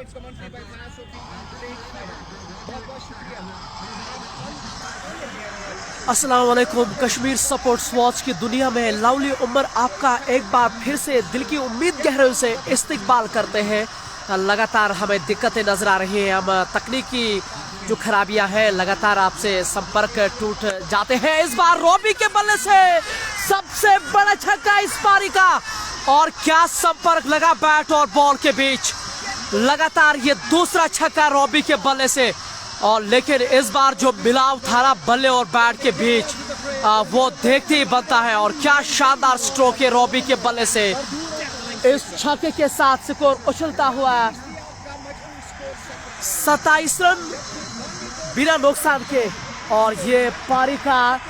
अस्सलाम वालेकुम। Kashmir sports watch की दुनिया में लवली उमर आपका एक बार फिर से दिल की उम्मीद गहराइयों से इस्तकबाल करते हैं। लगातार हमें दिक्कतें नजर आ रही हैं, हम तकनीकी जो खराबियां हैं लगातार आपसे संपर्क टूट जाते हैं। इस बार रॉबी के बल्ले से सबसे बड़ा छक्का इस पारी का, और क्या संपर्क लगा बैट और बॉल के बीच। लगातार ये दूसरा छक्का रॉबी के बल्ले से, और लेकिन इस बार जो मिलाव था ना बल्ले और बैट के बीच वो देखते ही बनता है। और क्या शानदार स्ट्रोक है रॉबी के बल्ले से। इस छक्के के साथ स्कोर उछलता हुआ 27 रन बिना नुकसान के, और ये पारी का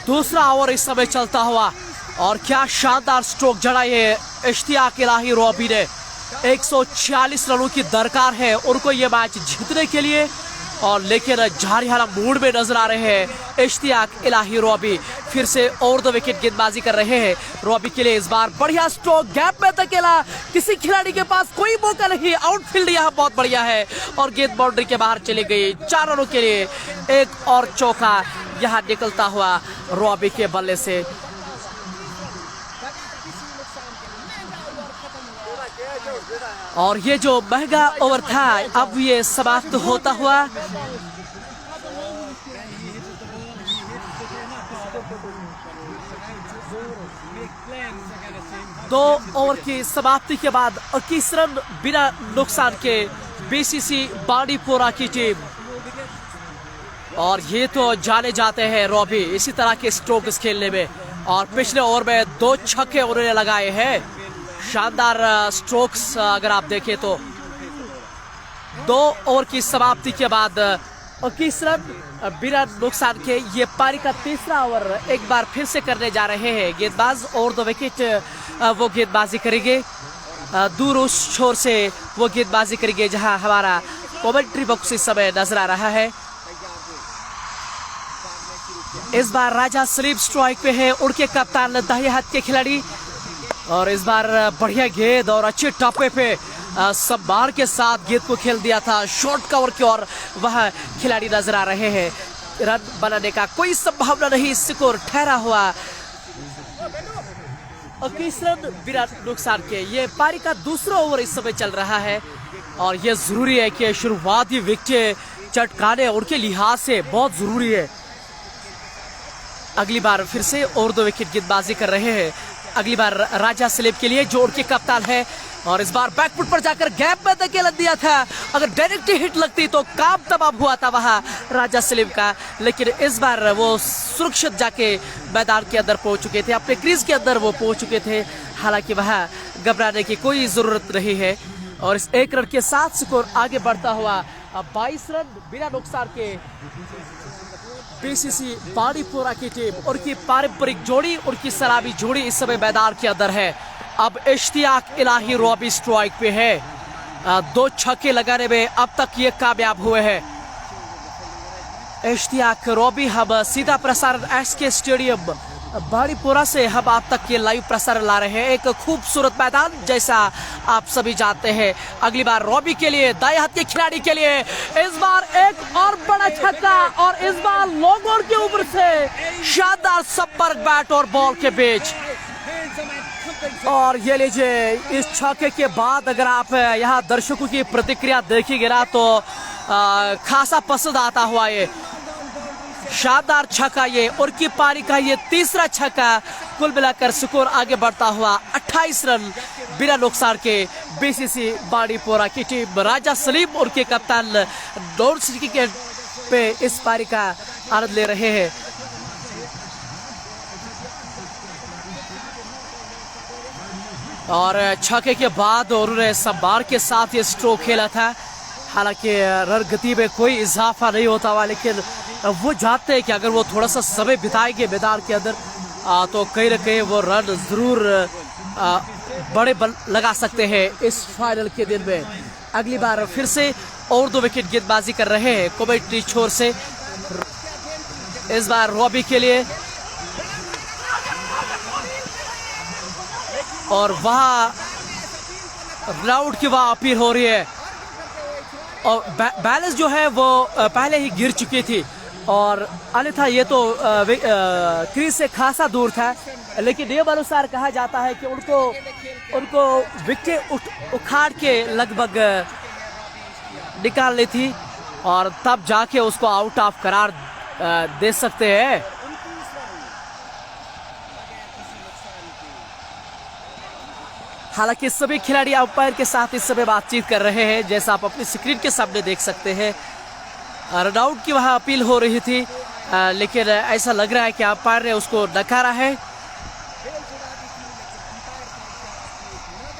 दूसरा ओवर इस समय चलता हुआ। और क्या शानदार स्ट्रोक जड़ा ये इश्तियाक इलाही रॉबी ने। 140 रनों की दरकार है उनको ये मैच जीतने के लिए, और लेकिन जारिहाना मूड में नजर आ रहे हैं इश्तियाक इलाही रॉबी। फिर से ओवर द विकेट गेंदबाजी कर रहे हैं रॉबी के लिए। इस बार बढ़िया स्ट्रोक, गैप में धकेला, किसी खिलाड़ी के पास कोई मौका नहीं। आउटफील्ड यहाँ बहुत बढ़िया है, और गेंद बाउंड्री के बाहर चली गई। 4 रनों के लिए एक और चौका यहाँ निकलता हुआ रॉबी के बल्ले से। और ये जो महंगा ओवर था अब ये समाप्त होता हुआ। दो ओवर की समाप्ति के बाद 21 रन बिना नुकसान के बीसीसी बांडीपोरा की टीम। और ये तो जाने जाते हैं रॉबी इसी तरह के स्ट्रोक्स खेलने में, और पिछले ओवर में 2 छक्के उन्होंने लगाए हैं। शानदार स्ट्रोक्स अगर आप देखें तो 2 ओवर की समाप्ति के बाद 21 रन बिना नुकसान के ये पारी का तीसरा ओवर एक बार फिर से करने जा रहे हैं गेंदबाज। ओवर द विकेट वो गेंदबाजी करेंगे, दूर उस छोर से वो गेंदबाजी करेंगे जहां हमारा कमेंट्री बॉक्स इस समय नजर आ रहा है। इस बार राजा सलीम स्ट्राइक पे है, उनके कप्तान दाहिने हाथ के खिलाड़ी। और इस बार बढ़िया गेंद और अच्छे टप्पे पे संभार के साथ गेंद को खेल दिया था शॉर्ट कवर की ओर। वह खिलाड़ी नजर आ रहे हैं, रन बनाने का कोई संभावना नहीं। स्कोर ठहरा हुआ 21 रन बिना नुकसान के। ये पारी का दूसरा ओवर इस समय चल रहा है, और ये जरूरी है कि शुरुआती विकेट चटकाने उनके लिहाज से बहुत जरूरी है। अगली बार फिर से ओवर द विकेट गेंदबाजी कर रहे हैं, अगली बार राजा सलीम के लिए जो उनके कप्तान है। और इस बार बैकफुट पर जाकर गैप में धकेला दिया था, अगर डायरेक्ट हिट लगती तो काम तमाम हुआ था वहां राजा सलीम का। लेकिन इस बार वो सुरक्षित जाके मैदान के अंदर पहुंच चुके थे, अपने क्रीज के अंदर वो पहुंच चुके थे। हालांकि वहां घबराने की कोई जरूरत नहीं है। और इस 1 रन के साथ स्कोर आगे बढ़ता हुआ 22 रन बिना नुकसान के बीसीसी बांडीपोरा की टीम। उनकी पारंपरिक जोड़ी, उनकी सलामी जोड़ी इस समय मैदान के अंदर है। अब इश्तियाक इलाही रॉबी स्ट्राइक पे है, 2 छक्के लगाने में अब तक ये कामयाब हुए हैं इश्तियाक रॉबी। हम सीधा प्रसारण एसके स्टेडियम बांडीपोरा से हम आप तक ये लाइव प्रसारण ला रहे हैं। एक खूबसूरत मैदान जैसा आप सभी जानते हैं। अगली बार रॉबी के लिए, दाएं हाथ के खिलाड़ी के लिए इस बार एक और बड़ा छक्का, और इस बार लॉन्ग ऑन के ऊपर से शानदार संपर्क बैट और बॉल के बीच। और ये लीजिए, इस छक्के के बाद अगर आप यहाँ दर्शकों की प्रतिक्रिया देखिएगा ना तो खासा पसंद आता हुआ ये शानदार छक्का, ये उनकी पारी का ये तीसरा छक्का। कुल मिलाकर स्कोर आगे बढ़ता हुआ 28 रन बिना नुकसान के बीसीसी बांडीपोरा की टीम। राजा सलीम उनके कप्तान नॉन विकेट पे इस पारी का आनंद ले रहे हैं। और छक्के के बाद उन्होंने संभार के साथ ये स्ट्रोक खेला था। हालांकि रन गति में कोई इजाफा नहीं होता हुआ, लेकिन वो जानते हैं कि अगर वो थोड़ा सा समय बिताएंगे मैदान के अंदर तो कहीं ना कहीं वो रन जरूर बड़े लगा सकते हैं इस फाइनल के दिन में। अगली बार फिर से और 2 विकेट गेंदबाजी कर रहे हैं कमेंट्री छोर से। इस बार रॉबी के लिए, और वहां रनआउट की वह अपील हो रही है और बैलेंस जो है वो पहले ही गिर चुकी थी और अन्यथा ये तो क्रीज से खासा दूर था, लेकिन नियम अनुसार कहा जाता है कि उनको विकेट उखाड़ के लगभग निकालनी थी और तब जाके उसको आउट ऑफ करार दे सकते हैं। हालांकि सभी खिलाड़ी अंपायर के साथ इस समय बातचीत कर रहे हैं, जैसा आप अपनी स्क्रीन के सामने देख सकते हैं। रनआउट की वहां अपील हो रही थी, लेकिन ऐसा लग रहा है कि अंपायर ने उसको नकारा है।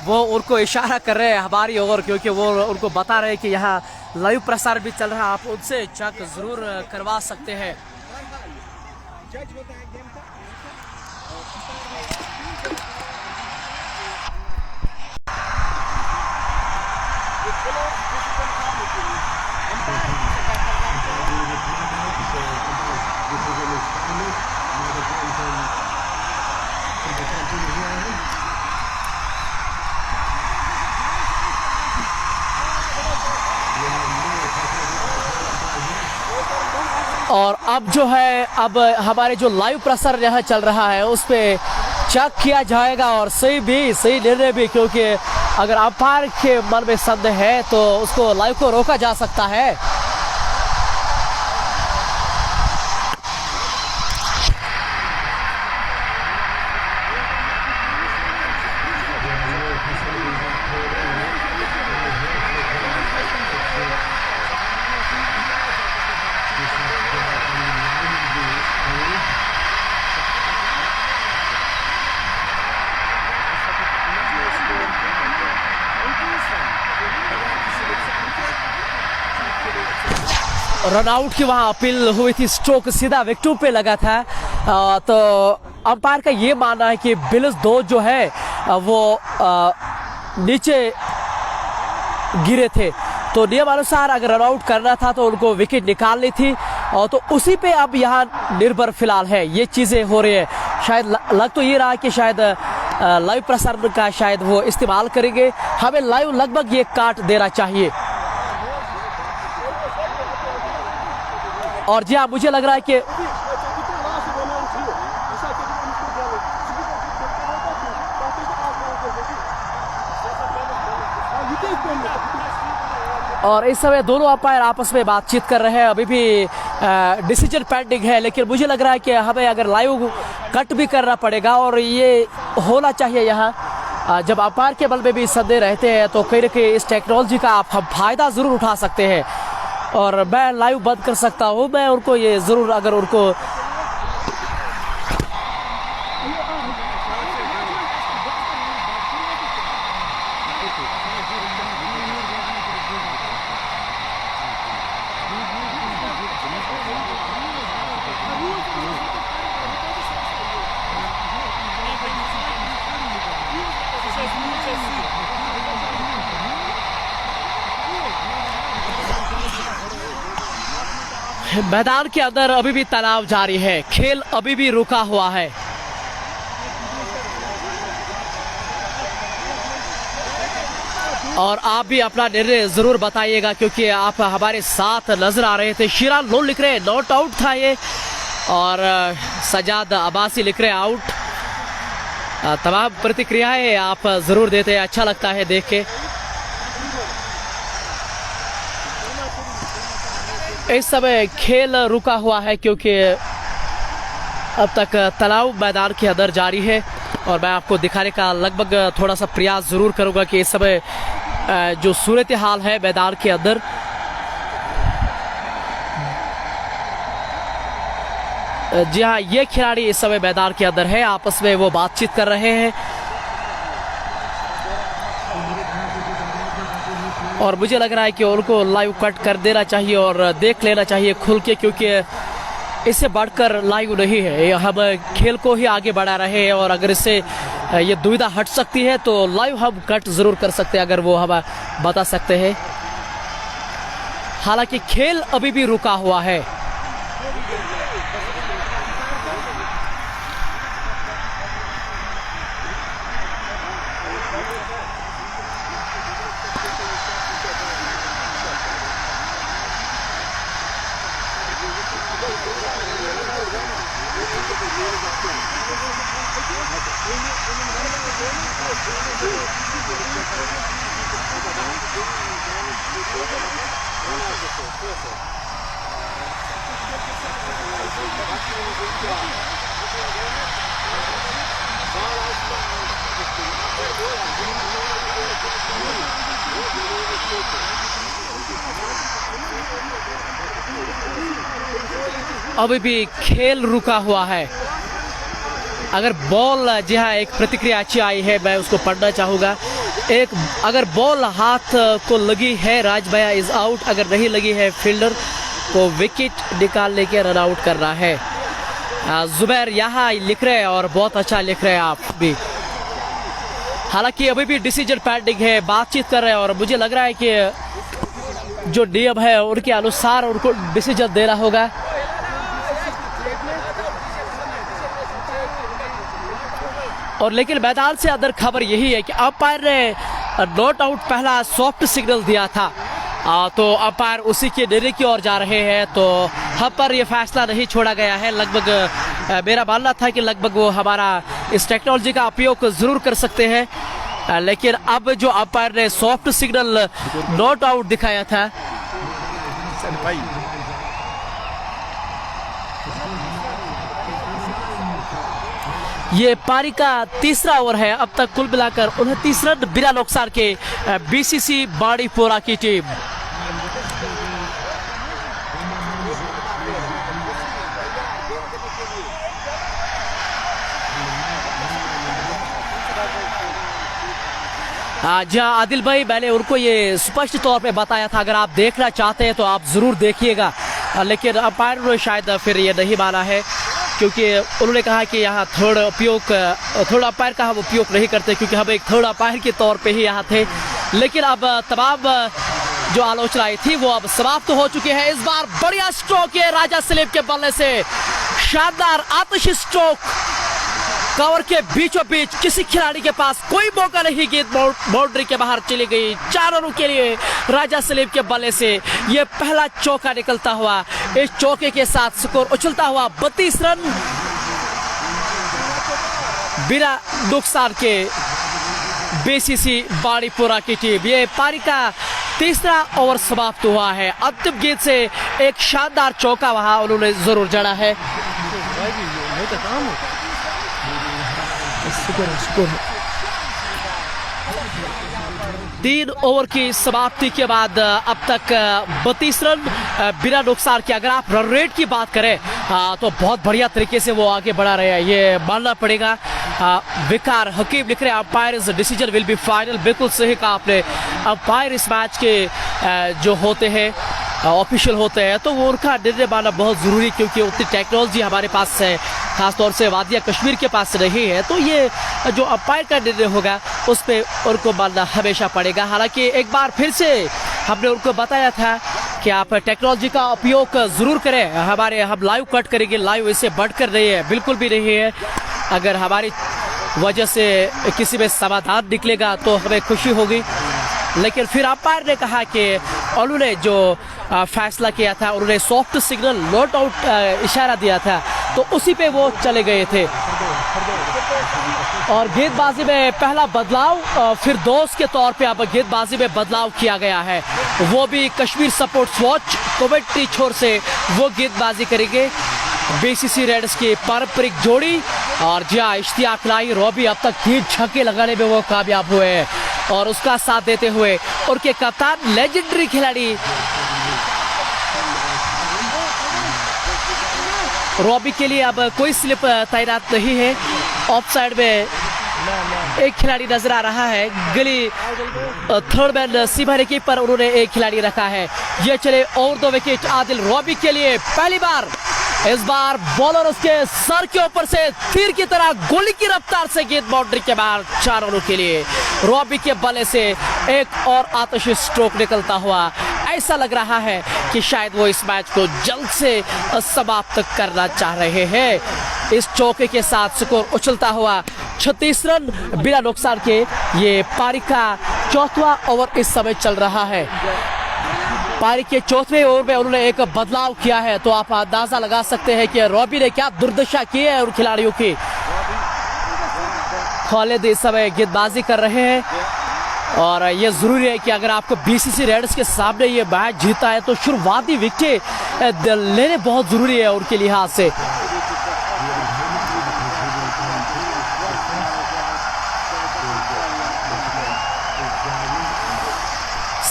वो उनको इशारा कर रहे हैं हमारी ओर, क्योंकि वो उनको बता रहे हैं कि यहाँ लाइव प्रसार भी चल रहा है, आप उनसे चेक जरूर करवा सकते हैं। और अब जो है, अब हमारे जो लाइव प्रसार यहाँ चल रहा है उस पर चेक किया जाएगा और सही निर्णय भी, क्योंकि अगर अंपायर के मन में संदेह है तो उसको लाइव को रोका जा सकता है। रनआउट की वहां अपील हुई थी, स्ट्रोक सीधा विकेट पे लगा था। तो अंपायर का ये मानना है कि बिल्स 2 जो है वो नीचे गिरे थे, तो नियम अनुसार अगर रनआउट करना था तो उनको विकेट निकालनी थी, और तो उसी पे अब यहाँ निर्भर फिलहाल है। ये चीज़ें हो रही है, शायद लग तो ये रहा कि शायद लाइव प्रसारण का शायद वो इस्तेमाल करेंगे। हमें लाइव लगभग ये काट देना चाहिए। और जी हाँ, मुझे लग रहा है कि और इस समय दोनों अंपायर आपस में बातचीत कर रहे हैं। अभी भी डिसीजन पेंडिंग है, लेकिन मुझे लग रहा है कि हमें अगर लाइव कट भी करना पड़ेगा और ये होना चाहिए। यहाँ जब अंपायर के बल में भी संदेह रहते हैं तो कहीं ना कहीं इस टेक्नोलॉजी का आप हम फायदा ज़रूर उठा सकते हैं, और मैं लाइव बंद कर सकता हूँ। मैं उनको ये ज़रूर, अगर उनको मैदान के अंदर अभी भी तनाव जारी है, खेल अभी भी रुका हुआ है। और आप भी अपना निर्णय जरूर बताइएगा, क्योंकि आप हमारे साथ नजर आ रहे थे। शिरान लोन लिख रहे नॉट आउट था ये, और सजाद अब्बासी लिख रहे आउट। तमाम प्रतिक्रियाएं आप जरूर देते हैं, अच्छा लगता है देख के। इस समय खेल रुका हुआ है क्योंकि अब तक तनाव मैदान के अंदर जारी है, और मैं आपको दिखाने का लगभग थोड़ा सा प्रयास ज़रूर करूंगा कि इस समय जो सूरत हाल है मैदान के अंदर, जी हाँ, ये खिलाड़ी इस समय मैदान के अंदर है, आपस में वो बातचीत कर रहे हैं। और मुझे लग रहा है कि उनको लाइव कट कर देना चाहिए और देख लेना चाहिए खुल के, क्योंकि इससे बढ़कर लाइव नहीं है। हम खेल को ही आगे बढ़ा रहे हैं, और अगर इससे ये दुविधा हट सकती है तो लाइव हम कट ज़रूर कर सकते हैं, अगर वो हम बता सकते हैं। हालांकि खेल अभी भी रुका हुआ है। अभी भी खेल रुका हुआ है। अगर बॉल, जी हाँ, एक प्रतिक्रिया अच्छी आई है, मैं उसको पढ़ना चाहूँगा। एक अगर बॉल हाथ को लगी है, राज भैया इज आउट। अगर नहीं लगी है, फील्डर को विकेट निकालने के रन आउट कर रहा है। जुबैर यहाँ लिख रहे हैं और बहुत अच्छा लिख रहे हैं आप भी। हालांकि अभी भी डिसीजन पेंडिंग है, बातचीत कर रहे हैं और मुझे लग रहा है कि जो डीएम है उनके अनुसार उनको डिसीजन देना होगा। और लेकिन मैदान से अंदर खबर यही है कि अंपायर ने नॉट आउट पहला सॉफ्ट सिग्नल दिया था, तो अंपायर उसी के निर्णय की ओर जा रहे हैं। तो हम पर यह फैसला नहीं छोड़ा गया है। लगभग मेरा मानना था कि लगभग वो हमारा इस टेक्नोलॉजी का उपयोग जरूर कर सकते हैं, लेकिन अब जो अंपायर ने सॉफ्ट सिग्नल नॉट आउट दिखाया था, ये पारी का तीसरा ओवर है। अब तक कुल मिलाकर 29 रन बिना नुकसान के बीसीसी बाड़ीपोरा की टीम। जहाँ आदिल भाई, मैंने उनको ये स्पष्ट तौर पे बताया था, अगर आप देखना चाहते हैं तो आप जरूर देखिएगा, लेकिन अंपायर ने शायद फिर ये नहीं माना है, क्योंकि उन्होंने कहा कि यहाँ थर्ड अंपायर का हम उपयोग नहीं करते, क्योंकि हम एक थर्ड अंपायर के तौर पे ही यहाँ थे। लेकिन अब तमाम जो आलोचनाएं थी वो अब समाप्त हो चुके हैं। इस बार बढ़िया स्ट्रोक है राजा सलीम के बल्ले से, शानदार आतिशी स्ट्रोक, कवर के बीचों बीच, किसी खिलाड़ी के पास कोई मौका नहीं, गेंद बाउंड्री के बाहर चली गई। 4 रनों के लिए राजा सलीम के बल्ले से ये पहला चौका निकलता हुआ। इस चौके के साथ स्कोर उछलता हुआ 32 रन बिना नुकसान के बीसीसी बाड़ीपोरा की टीम। ये पारी का तीसरा ओवर समाप्त हुआ है। अंतिम गेंद से एक शानदार चौका वहां उन्होंने जरूर जड़ा है। 3 ओवर की समाप्ति के बाद अब तक 32 रन बिना नुकसान के। अगर आप रन रेट की बात करें तो बहुत बढ़िया तरीके से वो आगे बढ़ा रहे हैं, ये मानना पड़ेगा। विकार हकीम लिख रहे हैं, umpire decision will be final. बिल्कुल सही कहा आपने। अंपायर इस मैच के जो होते हैं, ऑफिशियल होते हैं, तो वो उनका निर्णय मानना बहुत ज़रूरी, क्योंकि उतनी टेक्नोलॉजी हमारे पास है, खासतौर से वादिया कश्मीर के पास नहीं है। तो ये जो अंपायर का निर्णय होगा उस पर उनको मानना हमेशा पड़ेगा। हालांकि एक बार फिर से हमने उनको बताया था कि आप टेक्नोलॉजी का उपयोग ज़रूर करें। हम लाइव कट करेंगे, लाइव इससे बढ़कर नहीं है, बिल्कुल भी नहीं है। अगर हमारी वजह से किसी में समाधान निकलेगा तो हमें खुशी होगी। लेकिन फिर अंपायर ने कहा कि उन्होंने जो फैसला किया था, उन्होंने सॉफ्ट सिग्नल नॉट आउट इशारा दिया था, तो उसी पे वो चले गए थे। और गेंदबाजी में पहला बदलाव फिर दोस्त के तौर पे अब गेंदबाजी में बदलाव किया गया है, वो भी कश्मीर सपोर्ट्स वॉच कमेंट्री छोर से वो गेंदबाजी करेंगे बीसीसी रेड्स की पारंपरिक जोड़ी। और जहाँ इश्तियाक लाई रॉबी अब तक 3 छक्के लगाने में वो कामयाब हुए हैं, और उसका साथ देते हुए उनके कप्तान लेजेंडरी खिलाड़ी रॉबी के लिए अब कोई स्लिप तैनात नहीं है। ऑफ साइड में एक खिलाड़ी नजर आ रहा है, गली थर्ड मैन सीमा रेखा पर उन्होंने एक खिलाड़ी रखा है। ये चले और 2 विकेट आदिल रॉबी के लिए। पहली बार इस बार बॉलर उसके सर के ऊपर से तीर की तरह गोली की रफ्तार से गेंद बाउंड्री के बाहर। 4 रनों के लिए रॉबी के बल्ले से एक और आतिशी स्ट्रोक निकलता हुआ। ऐसा लग रहा है कि शायद वो इस मैच को जल्द से समाप्त करना चाह रहे हैं। इस चौके के साथ स्कोर उछलता हुआ 36 रन बिना नुकसान के। ये पारी का 4वां ओवर इस समय चल रहा है। पारी के 4वें ओवर में उन्होंने एक बदलाव किया है, तो आप अंदाजा लगा सकते हैं कि रॉबी ने क्या दुर्दशा की है उन खिलाड़ियों की। खालिद इस समय गेंदबाजी कर रहे हैं, और ये जरूरी है कि अगर आपको बीसीसी रेड्स के सामने ये मैच जीता है तो शुरुआती विकेट लेने बहुत जरूरी है उनके लिहाज से।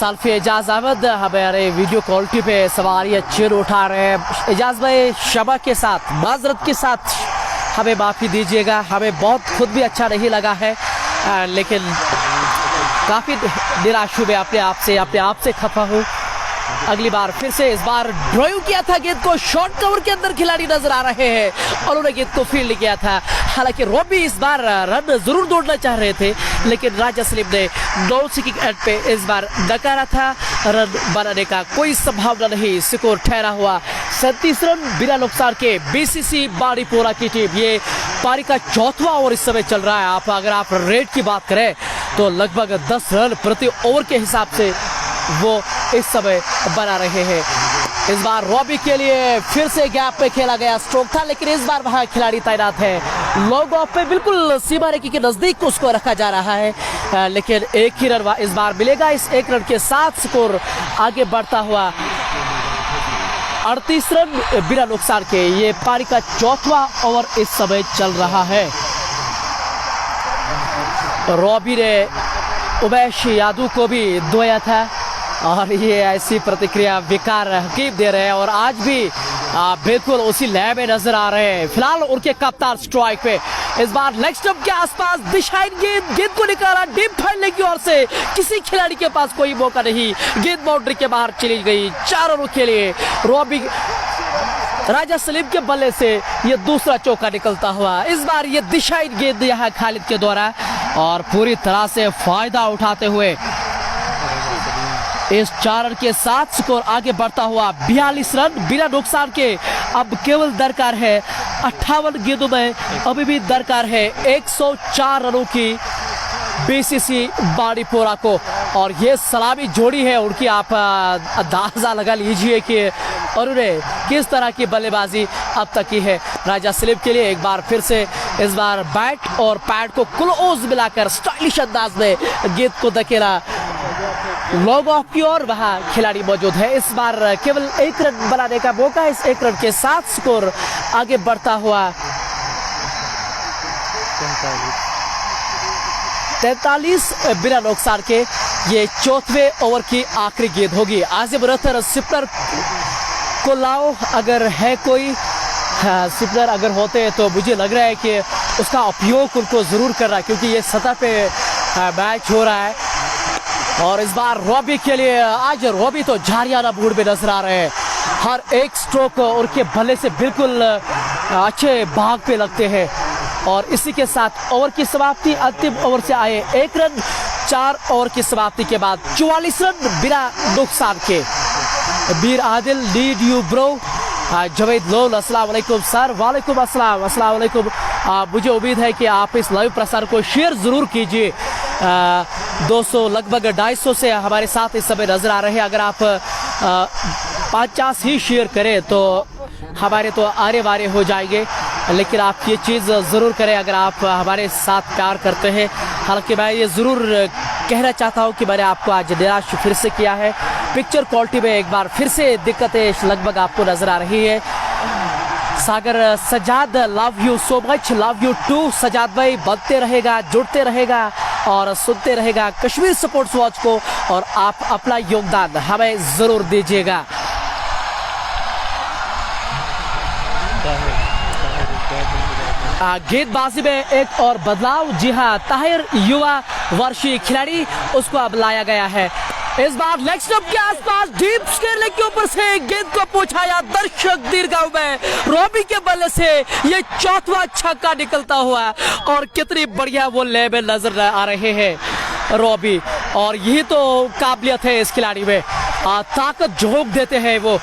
सल्फी एजाज अहमद हमारे वीडियो क्वालिटी पे सवारी अच्छे उठा रहे हैं। एजाज भाई शबा के साथ माजरत के साथ हमें माफ़ी दीजिएगा, हमें बहुत खुद भी अच्छा नहीं लगा है, लेकिन काफ़ी निराश हुए अपने आप से खफा हूँ। अगली बार फिर से, इस बार ड्राइव किया था गेंद को, शॉर्ट कवर के अंदर खिलाड़ी नजर आ रहे हैं और उन्होंने गेंद को फील्ड किया था। हालांकि रॉबी इस बार रन जरूर दौड़ना चाह रहे थे, लेकिन राजा सलीम ने नो सीकिंग एंड पे इस बार नकारा था। रन बनाने का कोई संभावना नहीं, स्कोर ठहरा हुआ 37 रन बिना नुकसान के। बीसीसी बाड़ीपोरा की टीम, ये पारी का चौथा ओवर इस समय चल रहा है। अगर आप रेट की बात करें तो लगभग 10 रन प्रति ओवर के हिसाब से वो इस समय बना रहे हैं। इस बार रॉबी के लिए फिर से गैप पे खेला गया स्ट्रोक था, लेकिन इस बार वहां खिलाड़ी तैनात है। लॉन्ग ऑफ पे बिल्कुल सीमा रेखा के नजदीक उसको रखा जा रहा है, लेकिन एक ही रन इस बार मिलेगा। इस एक रन के साथ स्कोर आगे बढ़ता हुआ 38 रन बिना नुकसान के। ये पारी का चौथा ओवर इस समय चल रहा है। रॉबी ने उमेश यादव को भी धोया था और ये ऐसी प्रतिक्रिया विकार हकीम दे रहे हैं और आज भी बिल्कुल उसी लय में नजर आ रहे हैं। फिलहाल उनके कप्तान स्ट्राइक पे। इस बार लेग स्टंप के आसपास दिशाहीन गेंद को निकाला डीप फैलने की ओर से, किसी खिलाड़ी के पास कोई मौका नहीं, गेंद बाउंड्री के बाहर चली गई। 4 रनों के लिए रॉबी राजा सलीम के बल्ले से ये दूसरा चौका निकलता हुआ। इस बार ये दिशाहीन गेंद यहाँ खालिद के द्वारा और पूरी तरह से फायदा उठाते हुए इस 4 रन के साथ स्कोर आगे बढ़ता हुआ 42 रन बिना नुकसान के। अब केवल दरकार है 58 गेंदों में, अभी भी दरकार है 104 रनों की बीसीसी बाड़ीपोरा को। और ये सलामी जोड़ी है उनकी, आप अंदाजा लगा लीजिए कि उन्होंने किस तरह की बल्लेबाजी अब तक की है। राजा सलीम के लिए एक बार फिर से इस बार बैट और पैड को क्लोज मिलाकर स्टाइलिश अंदाज में गेंद को धकेला लॉन्ग ऑफ की ओर, वहां खिलाड़ी मौजूद है। इस बार केवल एक रन बनाने का मौका। इस एक रन के साथ स्कोर आगे बढ़ता हुआ 43 बिना नुकसान के। ये चौथे ओवर की आखिरी गेंद होगी। आजिम रथर स्पिनर को लाओ, अगर है कोई स्पिनर अगर होते तो मुझे लग रहा है कि उसका उपयोग उनको जरूर कर रहा है, क्योंकि ये सतह पे मैच हो रहा है। और इस बार रॉबी के लिए, आज रॉबी तो झारियाना मूड में नजर आ रहे हैं। हर एक स्ट्रोक उनके भले से बिल्कुल अच्छे भाग पे लगते हैं। और इसी के साथ ओवर की समाप्ति, अंतिम ओवर से आए 1 रन। 4 ओवर की समाप्ति के बाद 44 रन बिना नुकसान के। Bir Adil need you bro. Javed lol अस्सलाम वालेकुम सर। वालेकुम अस्सलाम, अस्सलाम वालेकुम। मुझे उम्मीद है कि आप इस लाइव प्रसार को शेयर ज़रूर कीजिए। 200 लगभग 250 से हमारे साथ इस समय नज़र आ रहे हैं। अगर आप 50 ही शेयर करें तो हमारे तो आरे वारे हो जाएंगे, लेकिन आप ये चीज़ ज़रूर करें अगर आप हमारे साथ प्यार करते हैं। हालांकि मैं ये ज़रूर कहना चाहता हूँ कि मैंने आपको आज निराश फिर से किया है। पिक्चर क्वालिटी में एक बार फिर से दिक्कतें लगभग आपको नज़र आ रही है। Sagar Sajad, love you so much, love you too Sajad भाई। बनते रहेगा, जुड़ते रहेगा और सुनते रहेगा कश्मीर स्पोर्ट्स वॉच को, और आप अपना योगदान हमें ज़रूर दीजिएगा। गेंदबाजी में एक और बदलाव, जी हाँ, ताहिर युवा वर्षीय खिलाड़ी, उसको अब लाया गया है। इस बार लेग स्टंप के आसपास डीप स्केल के ऊपर से गेंद को पहुंचाया दर्शक दीर्घाव में। रॉबी के बल्ले से ये चौथा छक्का निकलता हुआ, और कितनी बढ़िया वो ले में नजर आ रहे हैं रॉबी। और यही तो काबिलियत है इस खिलाड़ी में, ताकत झोंक देते हैं वो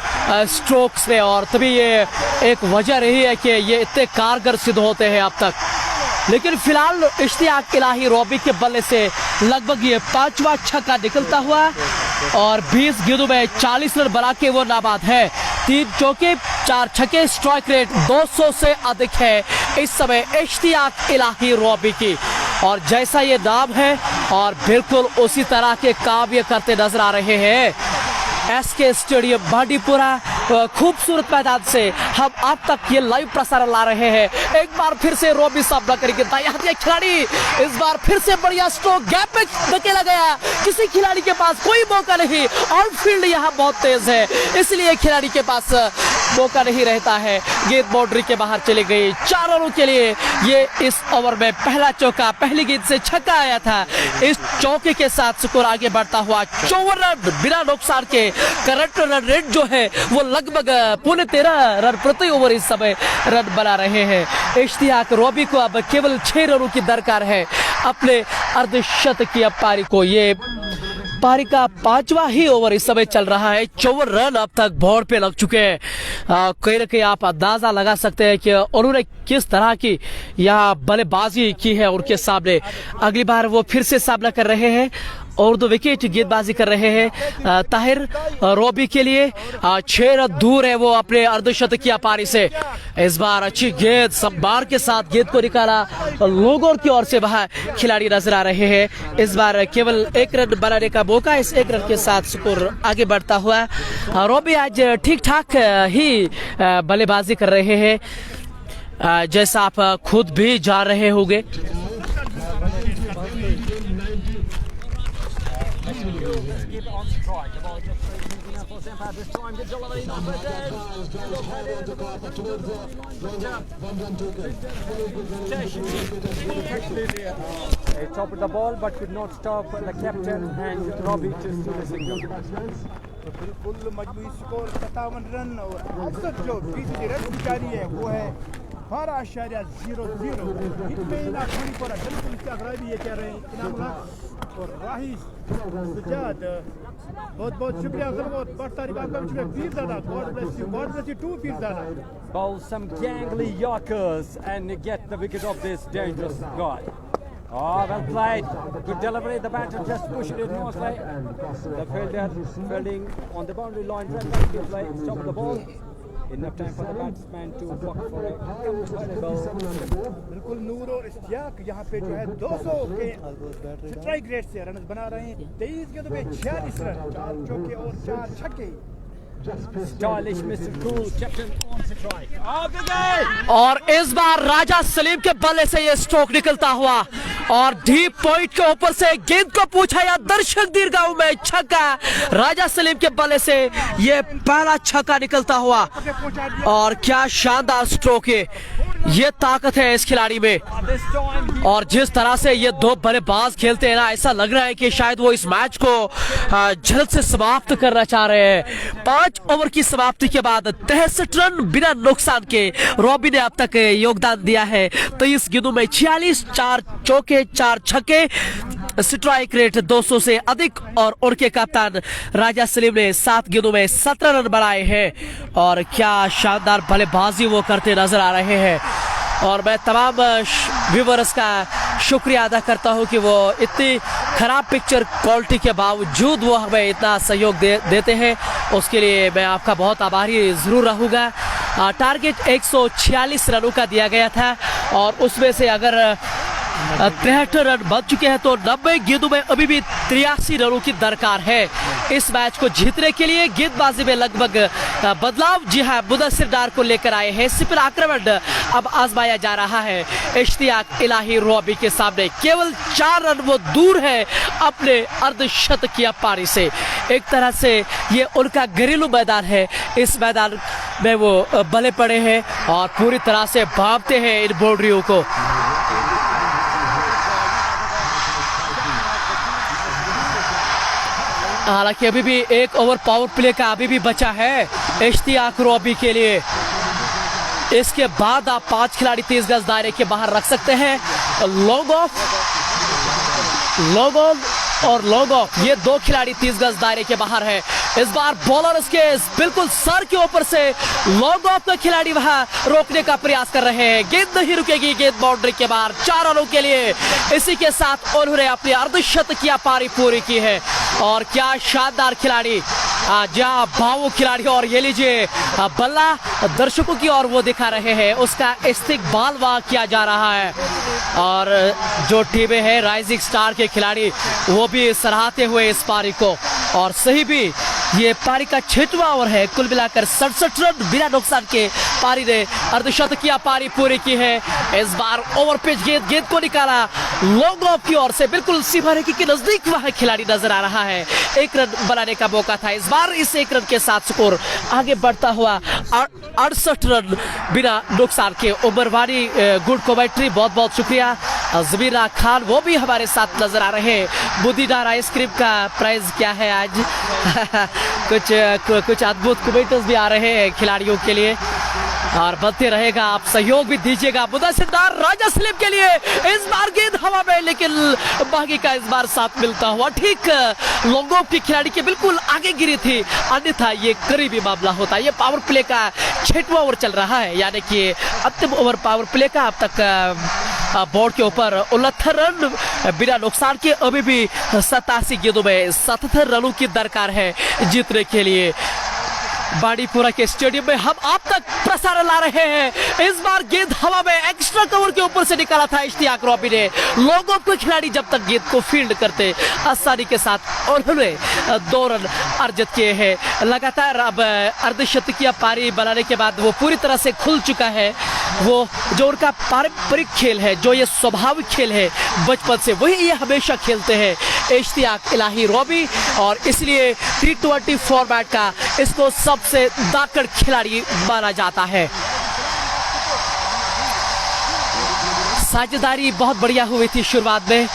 स्ट्रोक्स में, और तभी ये एक वजह रही है कि ये इतने कारगर सिद्ध होते हैं अब तक। लेकिन फिलहाल इश्तियाक इलाही रॉबी के बल्ले से लगभग ये 5वां छक्का निकलता हुआ, और 20 गेंदों में 40 रन बना के वो नाबाद है। 3 चौके 4 छक्के, स्ट्राइक रेट 200 से अधिक है इस समय इश्तियाक इलाही रॉबी की। और जैसा ये नाम है, और बिल्कुल उसी तरह के काम ये करते नजर आ रहे हैं। एसके स्टेडियम बाड़ीपोरा खूबसूरत मैदान से हम आप तक ये लाइव प्रसारण ला रहे हैं। एक बार फिर से रॉबी सामना करेंगे दायां हाथी खिलाड़ी, इस बार फिर से बढ़िया स्ट्रोक, गैप में धकेला गया, किसी खिलाड़ी के पास कोई मौका नहीं। आउटफील्ड यहाँ बहुत तेज है, इसलिए खिलाड़ी के पास मौका नहीं रहता है। गेंद बाउंड्री के बाहर चली गई। 4 रनों के लिए ये इस ओवर में पहला चौका, पहली गेंद से छक्का आया था। इस चौके के साथ स्कोर आगे बढ़ता हुआ 54 रन बिना नुकसान के। करंट रन रेट जो है वो लगभग 13.5 रन प्रति ओवर इस समय रन बना रहे हैं। इश्तियाक रॉबी को अब केवल 6 रनों की दरकार है अपने अर्धशतकीय पारी को। ये पारी का 5वां ही ओवर इस समय चल रहा है। 54 रन अब तक बोर्ड पे लग चुके हैं। कहीं ना कहीं आप अंदाजा लगा सकते हैं कि उन्होंने किस तरह की यहाँ बल्लेबाजी की है उनके सामने। अगली बार वो फिर से सामना कर रहे हैं और 2 विकेट गेंदबाजी कर रहे हैं ताहिर रॉबी के लिए। 6 रन दूर है वो अपने अर्धशतकीय पारी से। इस बार अच्छी गेंद, संभार के साथ गेंद को निकाला, लोगों की ओर से वहां खिलाड़ी नजर आ रहे हैं। इस बार केवल 1 रन बनाने का मौका, इस 1 रन के साथ स्कोर आगे बढ़ता हुआ। रॉबी आज ठीक ठाक ही बल्लेबाजी कर रहे हैं, जैसा आप खुद भी जान रहे होंगे। He chopped the ball but could not stop the captain and Robbie to steal the signal. बिल्कुल मजबूरी स्कोर 57 रन और औसत जो बीसीडी रन की जारी है वो है 12.00। इतना थोड़ी पर बिल्कुल इस्तेमाल ये कह रहे हैं इनाम और राहिस सुजाद, बहुत बहुत शुक्रिया सर, बहुत बढ़ता आपका शुक्रिया। पीर ज़्यादा, गॉड ब्लेस यू टू पीर ज़्यादा। Bowl some gangly Yorkers and get the wicket of this dangerous guy. Oh, well played. Good delivery. The batter just pushed it mostly. The fielder fielding on the boundary line. Fantastic play. Stop the ball. Enough time for the batsman to block for a comfortable. बिल्कुल नूर और इश्तियाक यहाँ पे जो है 200 के strike rate से run बना रहे हैं। 23 गेंदों पे 46 रन, 4 चौके और 4 छक्के। Stylish Mr. Cool, captain on strike. और इस बार राजा सलीम के बल्ले से ये स्ट्रोक निकलता हुआ और डीप पॉइंट के ऊपर से गेंद को पूछा या दर्शक दीर्घाओं में छक्का। राजा सलीम के बल्ले से ये पहला छक्का निकलता हुआ और क्या शानदार स्ट्रोक है। ये ताकत है इस खिलाड़ी में और जिस तरह से ये 2 बल्लेबाज खेलते हैं ना, ऐसा लग रहा है कि शायद वो इस मैच को जल्द से समाप्त करना चाह रहे हैं। 5 ओवर की समाप्ति के बाद 63 रन बिना नुकसान के रॉबी ने अब तक योगदान दिया है। 23 गेंदों में 46, 4 चौके 4 छक्के, स्ट्राइक रेट 200 से अधिक और उनके कप्तान राजा सलीम ने 7 गेंदों में 17 रन बनाए हैं और क्या शानदार बल्लेबाजी वो करते नजर आ रहे हैं। और मैं तमाम व्यूअर्स का शुक्रिया अदा करता हूं कि वो इतनी खराब पिक्चर क्वालिटी के बावजूद वो हमें इतना सहयोग देते हैं, उसके लिए मैं आपका बहुत आभारी ज़रूर रहूँगा। टारगेट 146 रनों का दिया गया था और उसमें से अगर 73 रन बच चुके हैं तो 90 गेंदों में अभी भी 83 रनों की दरकार है इस मैच को जीतने के लिए। गेंदबाजी में लगभग बदलाव, जी हाँ, मुदस्सिर डार को लेकर आए हैं। स्पिन आक्रमण अब आजमाया जा रहा है। इश्तियाक इलाही रॉबी के सामने केवल 4 रन वो दूर है अपने अर्धशतकीय पारी से। एक तरह से ये उनका घरेलू मैदान है, इस मैदान में वो भले पड़े हैं और पूरी तरह से भांपते हैं इन बाउंड्रियों को। हालांकि अभी भी 1 ओवर पावर प्ले का अभी भी बचा है इश्तियाक रॉबी के लिए। इसके बाद आप 5 खिलाड़ी 30 गज दायरे के बाहर रख सकते हैं। लॉन्ग ऑफ, लॉन्ग ऑन और लॉन्ग ऑफ, ये 2 खिलाड़ी 30 गज दायरे के बाहर है। इस बार बॉलर इसके बिल्कुल सर के ऊपर से लॉन्ग ऑफ का खिलाड़ी वहां रोकने का प्रयास कर रहे हैं। गेंद नहीं रुकेगी, गेंद बाउंड्री के बाहर 4 रनों के लिए। इसी के साथ उन्होंने अपनी अर्धशतकीय पारी पूरी की है और क्या शानदार खिलाड़ी, जहाँ भावुक खिलाड़ी। और ये लीजिए बल्ला दर्शकों की ओर वो दिखा रहे हैं, उसका इस्तेमाल वहां किया जा रहा है और जो टीमें हैं राइजिंग स्टार के खिलाड़ी वो भी सराहते हुए इस पारी को। और सही भी ये पारी का 6वां ओवर है। कुल मिलाकर 67 रन बिना नुकसान के पारी ने अर्धशतकीय पारी पूरी की है। इस बार ओवर पिच गेंद को निकाला लॉन्ग ऑफ की ओर से, बिल्कुल सीमा रेखा के नजदीक वह खिलाड़ी नजर आ रहा है। 1 रन बनाने का मौका था। इस बार इस 1 रन के साथ स्कोर आगे बढ़ता हुआ 68 रन बिना नुकसान के। उमरवानी गुड कमेंट्री, बहुत बहुत शुक्रिया। जमीरा खान वो भी हमारे साथ नजर आ रहे हैं। बुद्धिदार आइसक्रीम का प्राइस क्या है आज? कुछ अद्भुत कमेंट्स भी आ रहे हैं खिलाड़ियों के लिए और बनते रहेगा। आप सहयोग भी दीजिएगा। मुदस्सिरदार राजा सलीम के लिए इस बार गेंद हवा में, लेकिन बागी का इस बार साथ मिलता हुआ ठीक लोगों की खिलाड़ी के बिल्कुल आगे गिरी थी, अन्यथा ये करीबी मामला होता। ये पावर प्ले का 6वां ओवर चल रहा है, यानी कि अंतिम ओवर पावर प्ले का। अब तक बोर्ड के ऊपर 69 रन बिना नुकसान के। अभी भी 87 गेंदों में 77 रनों की दरकार है जीतने के लिए। बाड़ीपुरा के स्टेडियम में हम आप तक प्रसारण ला रहे हैं। इस बार गेंद हवा में एक्स्ट्रा कवर के ऊपर से निकाला था इश्तियाक रॉबी ने। लोगों को खिलाड़ी जब तक गेंद को फील्ड करते आसानी के साथ उन्होंने 2 रन अर्जित किए हैं। लगातार अब अर्धशतकीय पारी बनाने के बाद वो पूरी तरह से खुल चुका है। वो जो उनका पारंपरिक खेल है, जो ये स्वाभाविक खेल है बचपन से, वही ये हमेशा खेलते हैं इश्तियाक इलाही रॉबी। और इसलिए T20 फॉर्मेट का इसको सबसे दाकड़ खिलाड़ी माना जाता है। साझेदारी बहुत बढ़िया हुई थी शुरुआत में,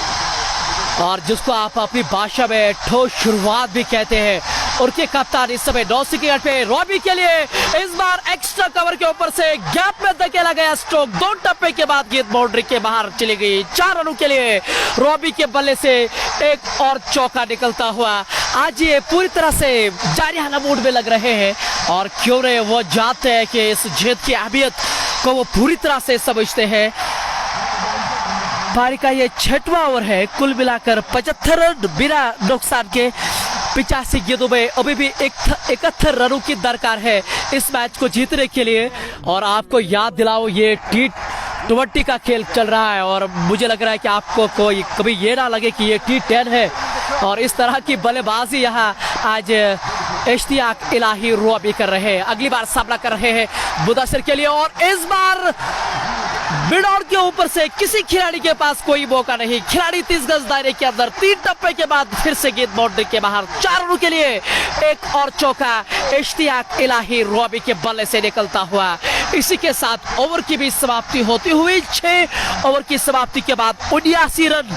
और जिसको आप अपनी भाषा में ठोस शुरुआत भी कहते हैं। उनके कप्तान इस समय 9 विकेट पे रॉबी के लिए इस बार एक्स्ट्रा कवर के ऊपर से गैप में धकेला गया स्ट्रोक। 2 टप्पे के बाद गेंद बाउंड्री के बाहर चली गई। 4 रनों के लिए रॉबी के बल्ले से एक और चौका निकलता हुआ। आज ये पूरी तरह से जारियाना मूड में लग रहे हैं, और क्यों रहे वो जानते हैं कि इस जीत की अहमियत को वो पूरी तरह से समझते हैं। पारी का ये 6वां ओवर है। कुल मिलाकर 75 रन बिना नुकसान के 85 गेंदों में अभी भी 71 रनों की दरकार है इस मैच को जीतने के लिए। और आपको याद दिलाओ, ये T20 का खेल चल रहा है, और मुझे लग रहा है कि आपको कोई कभी ये ना लगे कि ये T10 है। और इस तरह की बल्लेबाजी यहाँ आज इश्तियाक इलाही रॉबी कर रहे हैं। अगली बार सामना कर रहे हैं मुदस्सिर के लिए, और इस बार मिड ऑन के ऊपर से किसी खिलाड़ी के पास कोई मौका नहीं। खिलाड़ी 30 गज दायरे के अंदर, 3 टप्पे के बाद फिर से गेंद बाउंड्री के बाहर। 4 रनों के लिए एक और चौका इश्तियाक इलाही रॉबी के बल्ले से निकलता हुआ। इसी के साथ ओवर की भी समाप्ति होती हुई 6 ओवर की समाप्ति के बाद 79 रन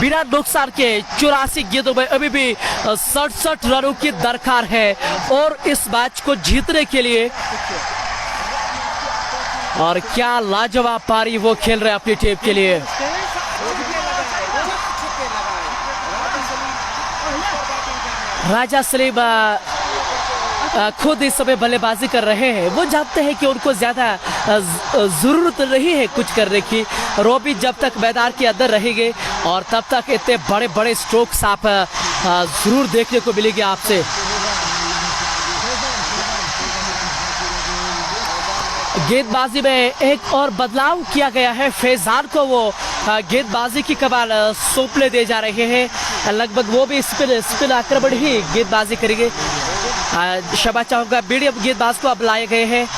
बिना नुकसान के 84 गेंदों में अभी भी 67 रनों की दरकार है और इस मैच को जीतने के लिए। और क्या लाजवाब पारी वो खेल रहे हैं अपनी टीम के लिए। राजा सलीम खुद इस समय बल्लेबाजी कर रहे हैं। वो जानते हैं कि उनको ज्यादा जरूरत नहीं है कुछ करने की। रॉबी जब तक मैदान के अंदर रहेंगे और तब तक इतने बड़े बड़े स्ट्रोक्स आप जरूर देखने को मिलेंगे आपसे। गेंदबाजी में एक और बदलाव किया गया है। फैजान को वो गेंदबाजी की कमान सौंपने दे जा रहे हैं। लगभग वो भी स्पिन आक्रमण ही गेंदबाजी करेंगे। क्षमा चाहूंगा, मीडियम गेंदबाज को अब लाए गए हैं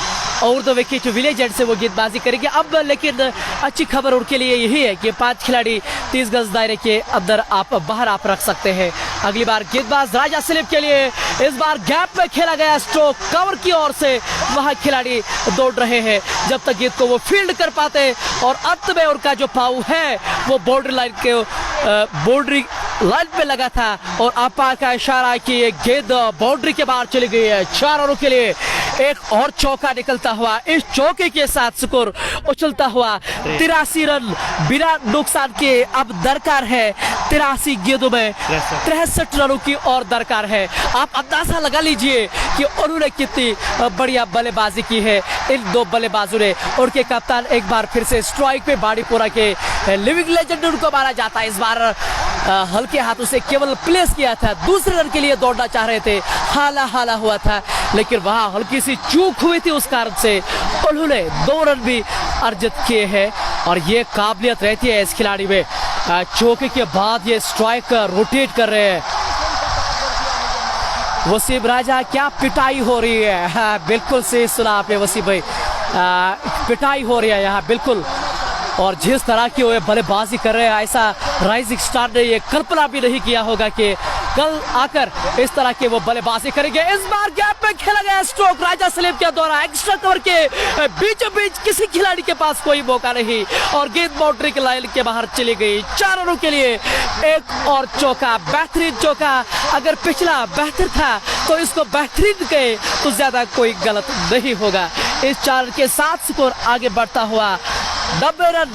और 2 विकेट विलेज एंड से वो गेंदबाजी करेंगे अब। लेकिन अच्छी खबर उनके लिए यही है कि 5 खिलाड़ी 30 गज दायरे के अंदर आप बाहर आप रख सकते हैं। अगली बार गेंदबाज राजा सलीम के लिए इस बार गैप में खेला गया स्ट्रोक कवर की ओर से। वहां खिलाड़ी दौड़ रहे हैं जब तक गेंद को वो फील्ड कर पाते, और अंत में उनका जो पाव है वो बाउंड्री लाइन पे लगा था, और अंपायर का इशारा कि ये गेंद बाउंड्री के बाहर चली गई है। 4 रनों के लिए एक और चौका निकलता हुआ। इस चौके के साथ स्कोर उछलता हुआ 83 रन बिना नुकसान के अब दरकार है। 83 गेंदों में 63 रनों की और दरकार है। आप अंदाजा लगा लीजिए कि उन्होंने कितनी बढ़िया बल्लेबाजी की है इन 2 बल्लेबाजों ने। उनके कप्तान एक बार फिर से स्ट्राइक पे बाड़ीपुरा के लिविंग लेजेंड उनको माना जाता है। इस बार हल्के हाथों से केवल प्लेस किया था। दूसरे रन के लिए दौड़ना चाह रहे थे, हाला हुआ था, लेकिन वहां हल्की सी चूक हुई थी। उस कारण से उन्होंने 2 रन भी अर्जित किए हैं, और ये काबिलियत रहती है इस खिलाड़ी में। चौके के बाद ये स्ट्राइक रोटेट कर रहे हैं। वसीम राजा, क्या पिटाई हो रही है। हाँ, बिल्कुल सही सुना आपने वसीम भाई, पिटाई हो रही है यहाँ बिल्कुल। और जिस तरह की वो बल्लेबाजी कर रहे हैं, ऐसा राइजिंग स्टार ने ये कल्पना भी नहीं किया होगा कि कल आकर इस तरह के वो बल्लेबाजी करेंगे। इस बार गैप में खेला गया स्ट्रोक राजा सलीम के द्वारा, एक्स्ट्रा कवर के बीचों बीच, किसी खिलाड़ी के पास कोई मौका नहीं और गेंद बाउंड्री के लाइन के बाहर चली गई। 4 रनों के लिए एक और चौका, बेहतरीन चौका। अगर पिछला बेहतर था तो इसको बेहतरीन कहे तो ज्यादा कोई गलत नहीं होगा। इस 4 रन के साथ स्कोर आगे बढ़ता हुआ 90 रन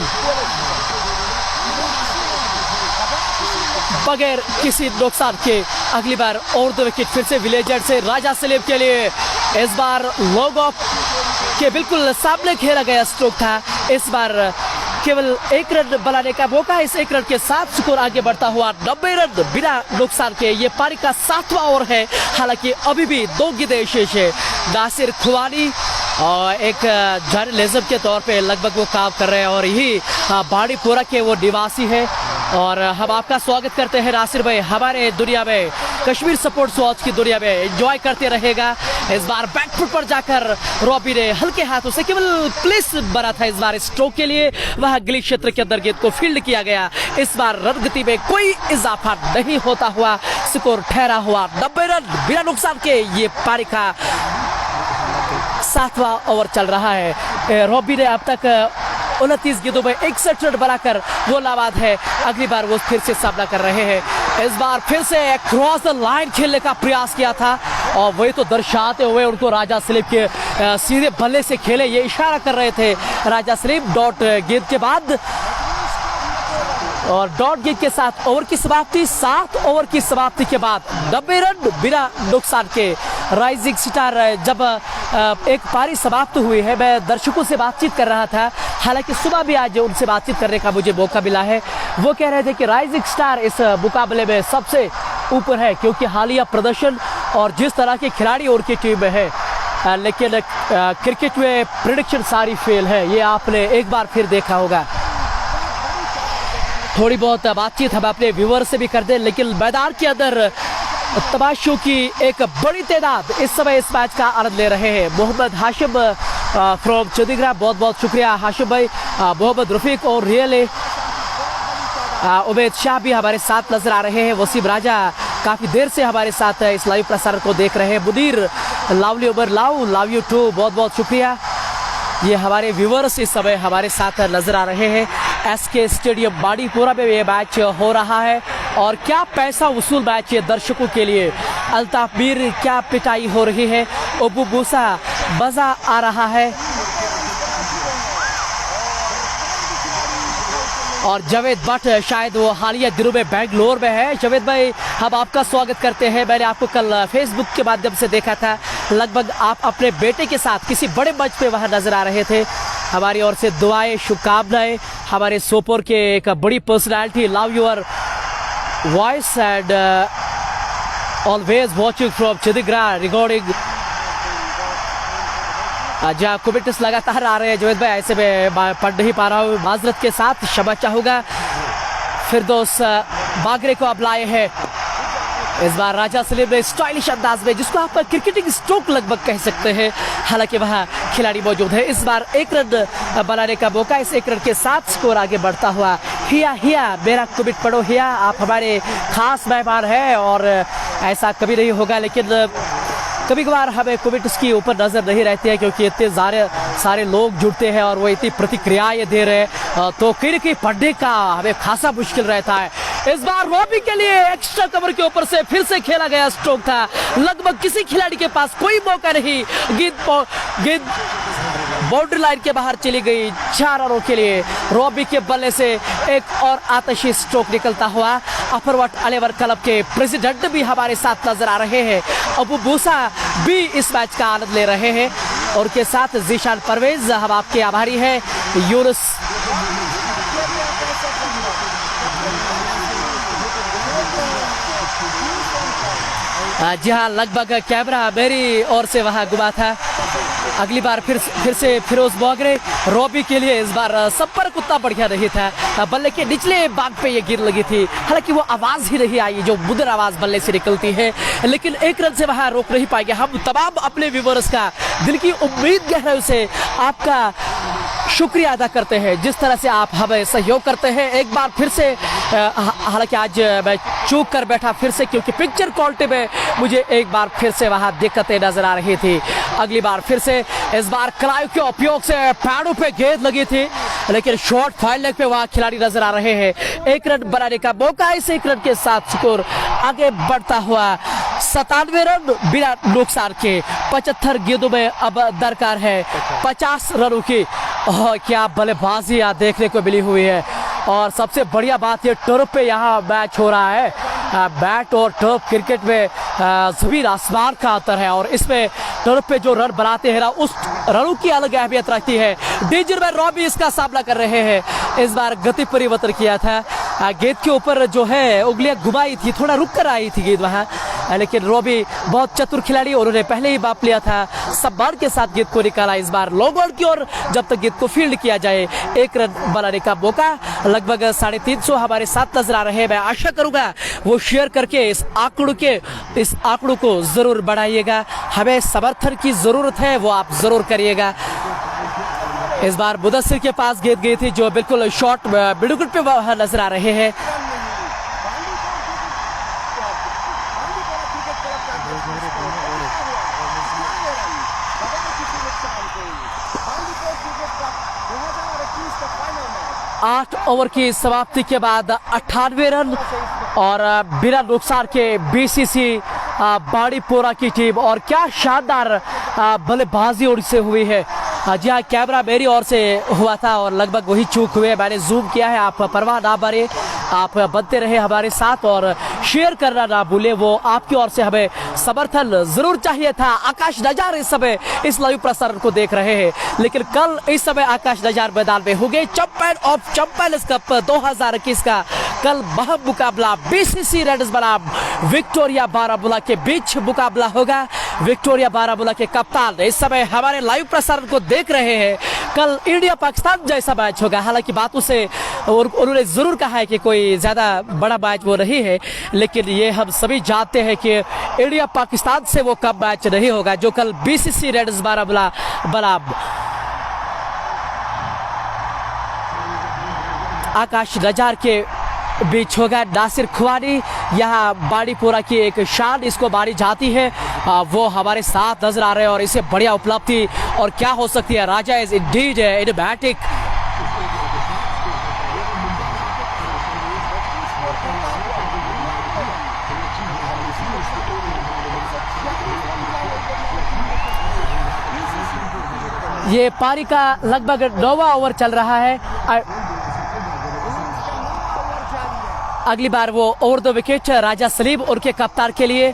बगैर किसी नुकसान के। अगली बार और 2 विकेट फिर से विलेजर से राजा सलीम के लिए। इस बार लॉग ऑफ के बिल्कुल सामने खेला गया स्ट्रोक था। इस बार केवल 1 रन बनाने का मौका। इस 1 रन के साथ स्कोर आगे बढ़ता हुआ 90 रन बिना नुकसान के। ये पारी का 7वां ओवर है, हालांकि अभी भी 2 गेंदें शेष है। नासिर खुवानी और एक जर्नलिज्म के तौर पे लगभग वो काम कर रहे हैं और यही बाड़ीपुरा के वो निवासी है। और हम आपका स्वागत करते हैं नासिर भाई हमारे दुनिया में, कश्मीर स्पोर्ट्स वॉच की दुनिया में एंजॉय करते रहेगा। इस बार बैकफुट पर जाकर रॉबी ने हल्के हाथों से केवल प्लेस बना था इस बार स्ट्रोक के लिए, वह गिली क्षेत्र के अंदर गेंद को फील्ड किया गया। इस बार रन गति में कोई इजाफा नहीं होता हुआ स्कोर ठहरा हुआ 90 रन बिना नुकसान के। ये पारी का 7वां ओवर चल रहा है। रॉबी ने अब तक 29 गेंदों में 61 रन बनाकर वो लाबाद है। अगली बार वो फिर से सामना कर रहे हैं। इस बार फिर से क्रॉस द लाइन खेलने का प्रयास किया था और वही तो दर्शाते हुए उनको राजा सलीम के सीधे बल्ले से खेले, ये इशारा कर रहे थे राजा सलीम। डॉट गेंद के बाद और डॉट गेंद के साथ ओवर की समाप्ति। 7 ओवर की समाप्ति के बाद 90 रन बिना नुकसान के। राइजिंग स्टार जब एक पारी समाप्त हुई है, मैं दर्शकों से बातचीत कर रहा था, हालांकि सुबह भी आज उनसे बातचीत करने का मुझे मौका मिला है। वो कह रहे थे कि राइजिंग स्टार इस मुकाबले में सबसे ऊपर है क्योंकि हालिया प्रदर्शन और जिस तरह के खिलाड़ी और की टीम में है। लेकिन क्रिकेट में प्रेडिक्शन सारी फेल है, ये आपने एक बार फिर देखा होगा। थोड़ी बहुत बातचीत हम अपने व्यूअर से भी कर दें, लेकिन मैदान के अंदर तमाशों की एक बड़ी तादाद इस समय इस मैच का आनंद ले रहे हैं। मोहम्मद हाशिम फ्रॉम चंडीगढ़, बहुत बहुत शुक्रिया हाशिम भाई। मोहम्मद रफीक और रियल उमेद शाह भी हमारे साथ नजर आ रहे हैं। वसीम राजा काफ़ी देर से हमारे साथ इस लाइव प्रसारण को देख रहे हैं। मुदीर लावली उमर लाव, लव यू टू, बहुत बहुत शुक्रिया। ये हमारे व्यूवर्स इस समय हमारे साथ नजर आ रहे हैं। एसके स्टेडियम बाड़ीपुरा में ये मैच हो रहा है और क्या पैसा वसूल मैच है दर्शकों के लिए। अल्ताफ मीर, क्या पिटाई हो रही है। अबू मूसा, मजा आ रहा है। और जावेद भट्ट शायद वो हालिया दिनों में बेंगलोर में है। जावेद भाई हम आपका स्वागत करते हैं। मैंने आपको कल फेसबुक के माध्यम से देखा था, लगभग आप अपने बेटे के साथ किसी बड़े मंच पे वहाँ नजर आ रहे थे। हमारी ओर से दुआएं, शुभकामनाएं। हमारे सोपोर के एक बड़ी personality, love your voice and always watching from Chandigarh recording. जहाँ कमेंट्स लगातार आ रहे हैं जावेद भाई, ऐसे में पढ़ नहीं पा रहा हूँ, माजरत के साथ क्षमा चाहूँगा। फिरदौस बागरे को अब लाए हैं इस बार राजा सलीम ने स्टाइलिश अंदाज में, जिसको आप क्रिकेटिंग स्ट्रोक लगभग कह सकते हैं, हालांकि वहाँ खिलाड़ी मौजूद है। इस बार 1 रन बनाने का मौका। इस 1 रन के साथ स्कोर आगे बढ़ता हुआ। हिया हिया मेरा कमेंट पढ़ो हिया, आप हमारे खास मेहमान हैं और ऐसा कभी नहीं होगा, लेकिन कभी कभार हमें कमेंट्स की ऊपर नजर नहीं रहती है क्योंकि इतने सारे लोग जुड़ते हैं और वो इतनी प्रतिक्रियाएं दे रहे हैं, तो कहीं ना कहीं पढ़ने का हमें खासा मुश्किल रहता है। इस बार रॉबी के लिए एक्स्ट्रा कवर के ऊपर से फिर से खेला गया स्ट्रोक था। लगभग किसी खिलाड़ी के पास कोई मौका नहीं। गेंद बाउंड्री लाइन के बाहर चली गई। 4 रनों के लिए रॉबी के बल्ले से एक और आतशी स्ट्रोक निकलता हुआ। अफरवट अलेवर क्लब के प्रेसिडेंट भी हमारे साथ नजर आ रहे हैं। अबू मूसा भी इस मैच का आनंद ले रहे हैं और के साथ जीशान परवेज, हम आपके आभारी हैं। यूनुस जी हाँ, लगभग कैमरा मेरी ओर से वहाँ घुमा था। अगली बार फिर से फिरोज बोगरे रॉबी के लिए इस बार संपर्क उतना बढ़िया नहीं था, बल्ले के निचले भाग पे ये गिर लगी थी। हालांकि वो आवाज ही नहीं आई जो मुदर आवाज बल्ले से निकलती है, लेकिन एक रन से वहाँ रोक नहीं पाएंगे। हम तमाम अपने व्यूअर्स का दिल की उम्मीद गहराई से आपका शुक्रिया अदा करते हैं जिस तरह से आप हमें सहयोग करते हैं। एक बार फिर से हालांकि आज मैं चूक कर बैठा फिर से, क्योंकि पिक्चर क्वालिटी में मुझे एक बार फिर से वहाँ दिक्कतें नजर आ रही थी। अगली बार फिर से इस बार क्लाइव के उपयोग से पैडों पे गेंद लगी थी, लेकिन शॉर्ट फाइल लेग पे वहाँ खिलाड़ी नजर आ रहे हैं। एक रन बनाने का मौका, इस एक रन के साथ स्कोर आगे बढ़ता हुआ 97 रन बिना नुकसान के। 75 गेंदों में अब दरकार है 50 रनों की। क्या बल्लेबाजी यहाँ देखने को मिली हुई है। और सबसे बढ़िया बात ये टर्फ पे यहाँ मैच हो रहा है। बैट और टर्फ क्रिकेट में जमीन आसमान का अंतर है, और इसमें टर्फ पे जो रन बनाते हैं ना, उस रनों की अलग अहमियत रखती है। डेंजर में रॉबी इसका सामना कर रहे हैं। इस बार गति परिवर्तन किया था, गेंद के ऊपर जो है उंगलियां घुमाई थी, थोड़ा रुक कर आई थी गेंद वहाँ, लेकिन रॉबी बहुत चतुर खिलाड़ी, उन्होंने पहले ही बाप लिया था, सम्मान के साथ गेंद को निकाला। इस बार लॉन्ग ऑन की ओर जब तक गेंद को फील्ड किया जाए, एक रन बनाने का मौका। लगभग 350 हमारे साथ नजर आ रहे हैं। मैं आशा करूंगा वो शेयर करके इस आंकड़ों को जरूर बढ़ाइएगा। हमें समर्थन की जरूरत है, वो आप जरूर करिएगा। इस बार मुदस्सिर के पास गेंद गई थी जो बिल्कुल शॉर्ट मिडविकेट पे नजर आ रहे हैं। आठ ओवर की समाप्ति के बाद 98 रन और बिना नुकसान के बीसीसी बाड़ीपोरा की टीम। और क्या शानदार बल्लेबाजी उनसे हुई है। जी हाँ, कैमरा मेरी ओर से हुआ था और लगभग वही चूक हुए। मैंने जूम किया है, आप परवाह ना बने, आप बनते रहे हमारे साथ और शेयर करना ना भूले। वो आपकी ओर से हमें समर्थन जरूर चाहिए था। आकाश नजार इस समय इस लाइव प्रसारण को देख रहे हैं, लेकिन कल इस समय आकाश नजार मैदान में होंगे। चैंपियन ऑफ चैंपियंस कप 2021 का कल महम मुकाबला बीसीसी रेड्स बनाम विक्टोरिया बारामूला के बीच मुकाबला होगा। विक्टोरिया बारामूला के कप्तान इस समय हमारे लाइव प्रसारण को देख रहे हैं। कल इंडिया पाकिस्तान जैसा मैच होगा। हालांकि बातों से उन्होंने जरूर कहा है कि कोई ज्यादा बड़ा मैच वो नहीं है, लेकिन ये हम सभी जानते हैं कि इंडिया पाकिस्तान से वो कम मैच नहीं होगा जो कल बीसीसी रेड्स बारामूला बनाम आकाश नजार के बीच होगा। नासिर खुआनी यहाँ बाड़ीपोरा की एक शान, इसको मारी जाती है, वो हमारे साथ नजर आ रहे हैं। और इसे बढ़िया उपलब्धि और क्या हो सकती है। राजा इज इंडीड एनिमेटिक। ये पारी का लगभग 9वां ओवर चल रहा है। अगली बार वो ओवर द विकेट राजा सलीम उनके कप्तान के लिए,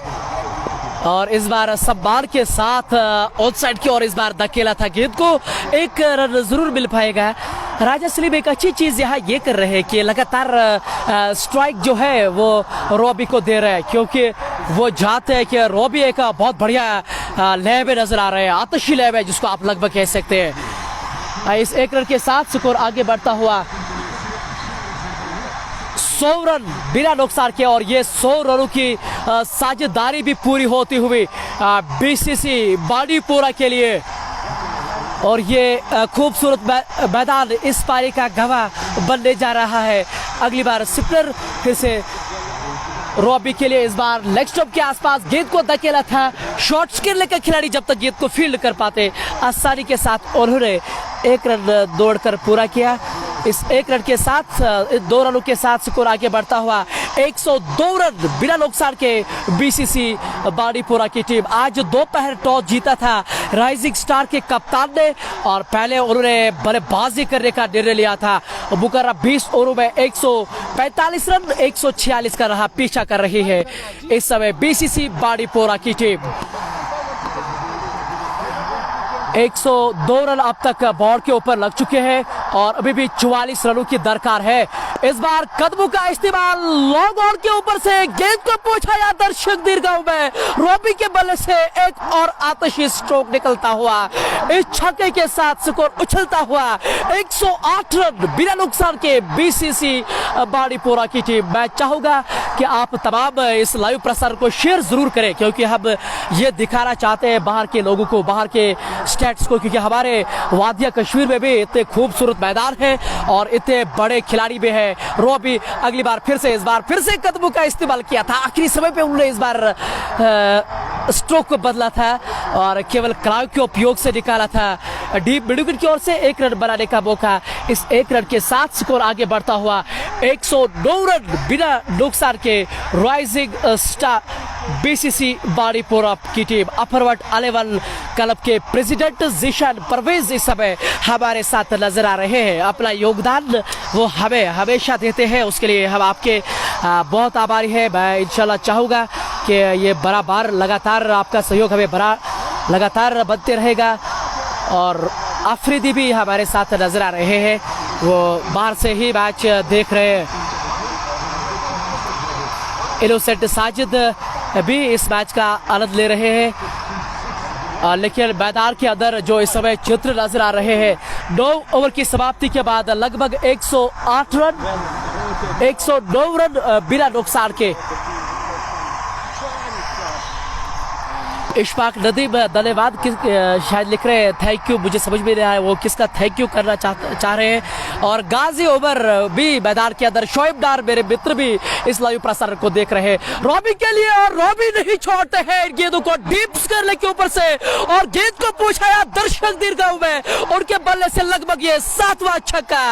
और इस बार सम्मान के साथ ऑफसाइड की ओर इस बार धकेला था गेंद को। एक रन जरूर मिल पाएगा। राजा सलीम एक अच्छी चीज यहाँ ये कर रहे हैं कि लगातार स्ट्राइक जो है वो रॉबी को दे रहे हैं, क्योंकि वो जानते हैं कि रॉबी एक बहुत बढ़िया लय में नजर आ रहे हैं, आतशी लय में जिसको आप लगभग कह सकते हैं। इस एक रन के साथ स्कोर आगे बढ़ता हुआ 100 रन बिना नुकसान के, और ये 100 रनों की साझेदारी भी पूरी होती हुई बीसीसी बाड़ीपोरा के लिए। और ये खूबसूरत मैदान इस पारी का गवाह बनने जा रहा है। अगली बार स्पिनर फिर से रॉबी के लिए, इस बार लेग स्टंप के आसपास गेंद को धकेला था। शॉर्ट स्किन लेकर खिलाड़ी जब तक गेंद को फील्ड कर पाते, आसानी के साथ उन्होंने एक रन दौड़कर पूरा किया। इस एक रन के साथ 2 रनों के साथ स्कोर आगे बढ़ता हुआ 102 रन बिना नुकसान के बीसीसी बाड़ीपोरा की टीम। आज दोपहर टॉस जीता था राइजिंग स्टार के कप्तान ने, और पहले उन्होंने बल्लेबाजी करने का निर्णय लिया था। मुकर्रर 20 ओवरों में 145 रन 146 का रहा पीछा कर रही है इस समय बीसीसी बाड़ीपोरा की टीम। 102 रन अब तक बोर्ड के ऊपर लग चुके हैं और अभी भी 44 रनों की दरकार है इस बार कदमों का इस्तेमाल लॉन्ग ऑन के ऊपर से गेंद को पहुंचाया दर्शक दीर्घाओं में। रॉबी के बल्ले से एक और आतिशी स्ट्रोक निकलता हुआ इस छक्के के साथ स्कोर उछलता हुआ 108 रन बिना नुकसान के बीसीसी बाड़ीपुरा की टीम। मैं चाहूंगा कि आप तमाम इस लाइव प्रसारण को शेयर जरूर करें, क्योंकि हम ये दिखाना चाहते हैं बाहर के लोगों को, बाहर के स्टेट्स को, क्योंकि हमारे वादिया कश्मीर में भी इतने खूबसूरत मैदान है और इतने बड़े खिलाड़ी भी है। रॉबी अगली बार इस बार फिर से कदमों का इस्तेमाल किया था। आखिरी समय पे उन्होंने इस बार स्ट्रोक को बदला था और केवल क्राउ के उपयोग से निकाला था। डीप मिडविकेट की ओर से 1 रन बनाने का मौका। इस 1 रन के साथ स्कोर आगे बढ़ता हुआ 109 रन बिना नुकसान के राइजिंग स्टार बीसीसी बाड़ीपुरा की टीम। अफरवर्ट 11 क्लब के प्रेसिडेंट जीशान परवेज इस समय हमारे साथ नजर आ रहे हैं। अपना योगदान वो हमें हमेशा देते हैं, उसके लिए हम आपके बहुत आभारी है। मैं इंशाल्लाह चाहूँगा कि ये बराबर लगातार आपका सहयोग हमें बड़ा लगातार बनते रहेगा। और आफरीदी भी हमारे साथ नजर आ रहे हैं, वो बाहर से ही मैच देख रहे हैं। इनोसेंट साजिद भी इस मैच का आनंद ले रहे हैं। लेकिन मैदान के अंदर जो इस समय चित्र नजर आ रहे हैं, 9 ओवर की समाप्ति के बाद लगभग 108 रन 109 रन बिना नुकसान के। इशफाक नदीम धन्यवाद शायद लिख रहे हैं थैंक यू, मुझे समझ में नहीं आया वो किसका थैंक यू करना चाह रहे हैं। और गाजी ओवर भी मैदान के अंदर शोएब डार मेरे मित्र भी इस लाइव प्रसारण को देख रहे हैं। रॉबी के लिए और रॉबी नहीं छोड़ते हैं गेंदों को डीप करने के ऊपर से और गेंद को पहुंचाया दर्शक दीर्घाओं में। उनके बल्ले से लगभग ये 7वां छक्का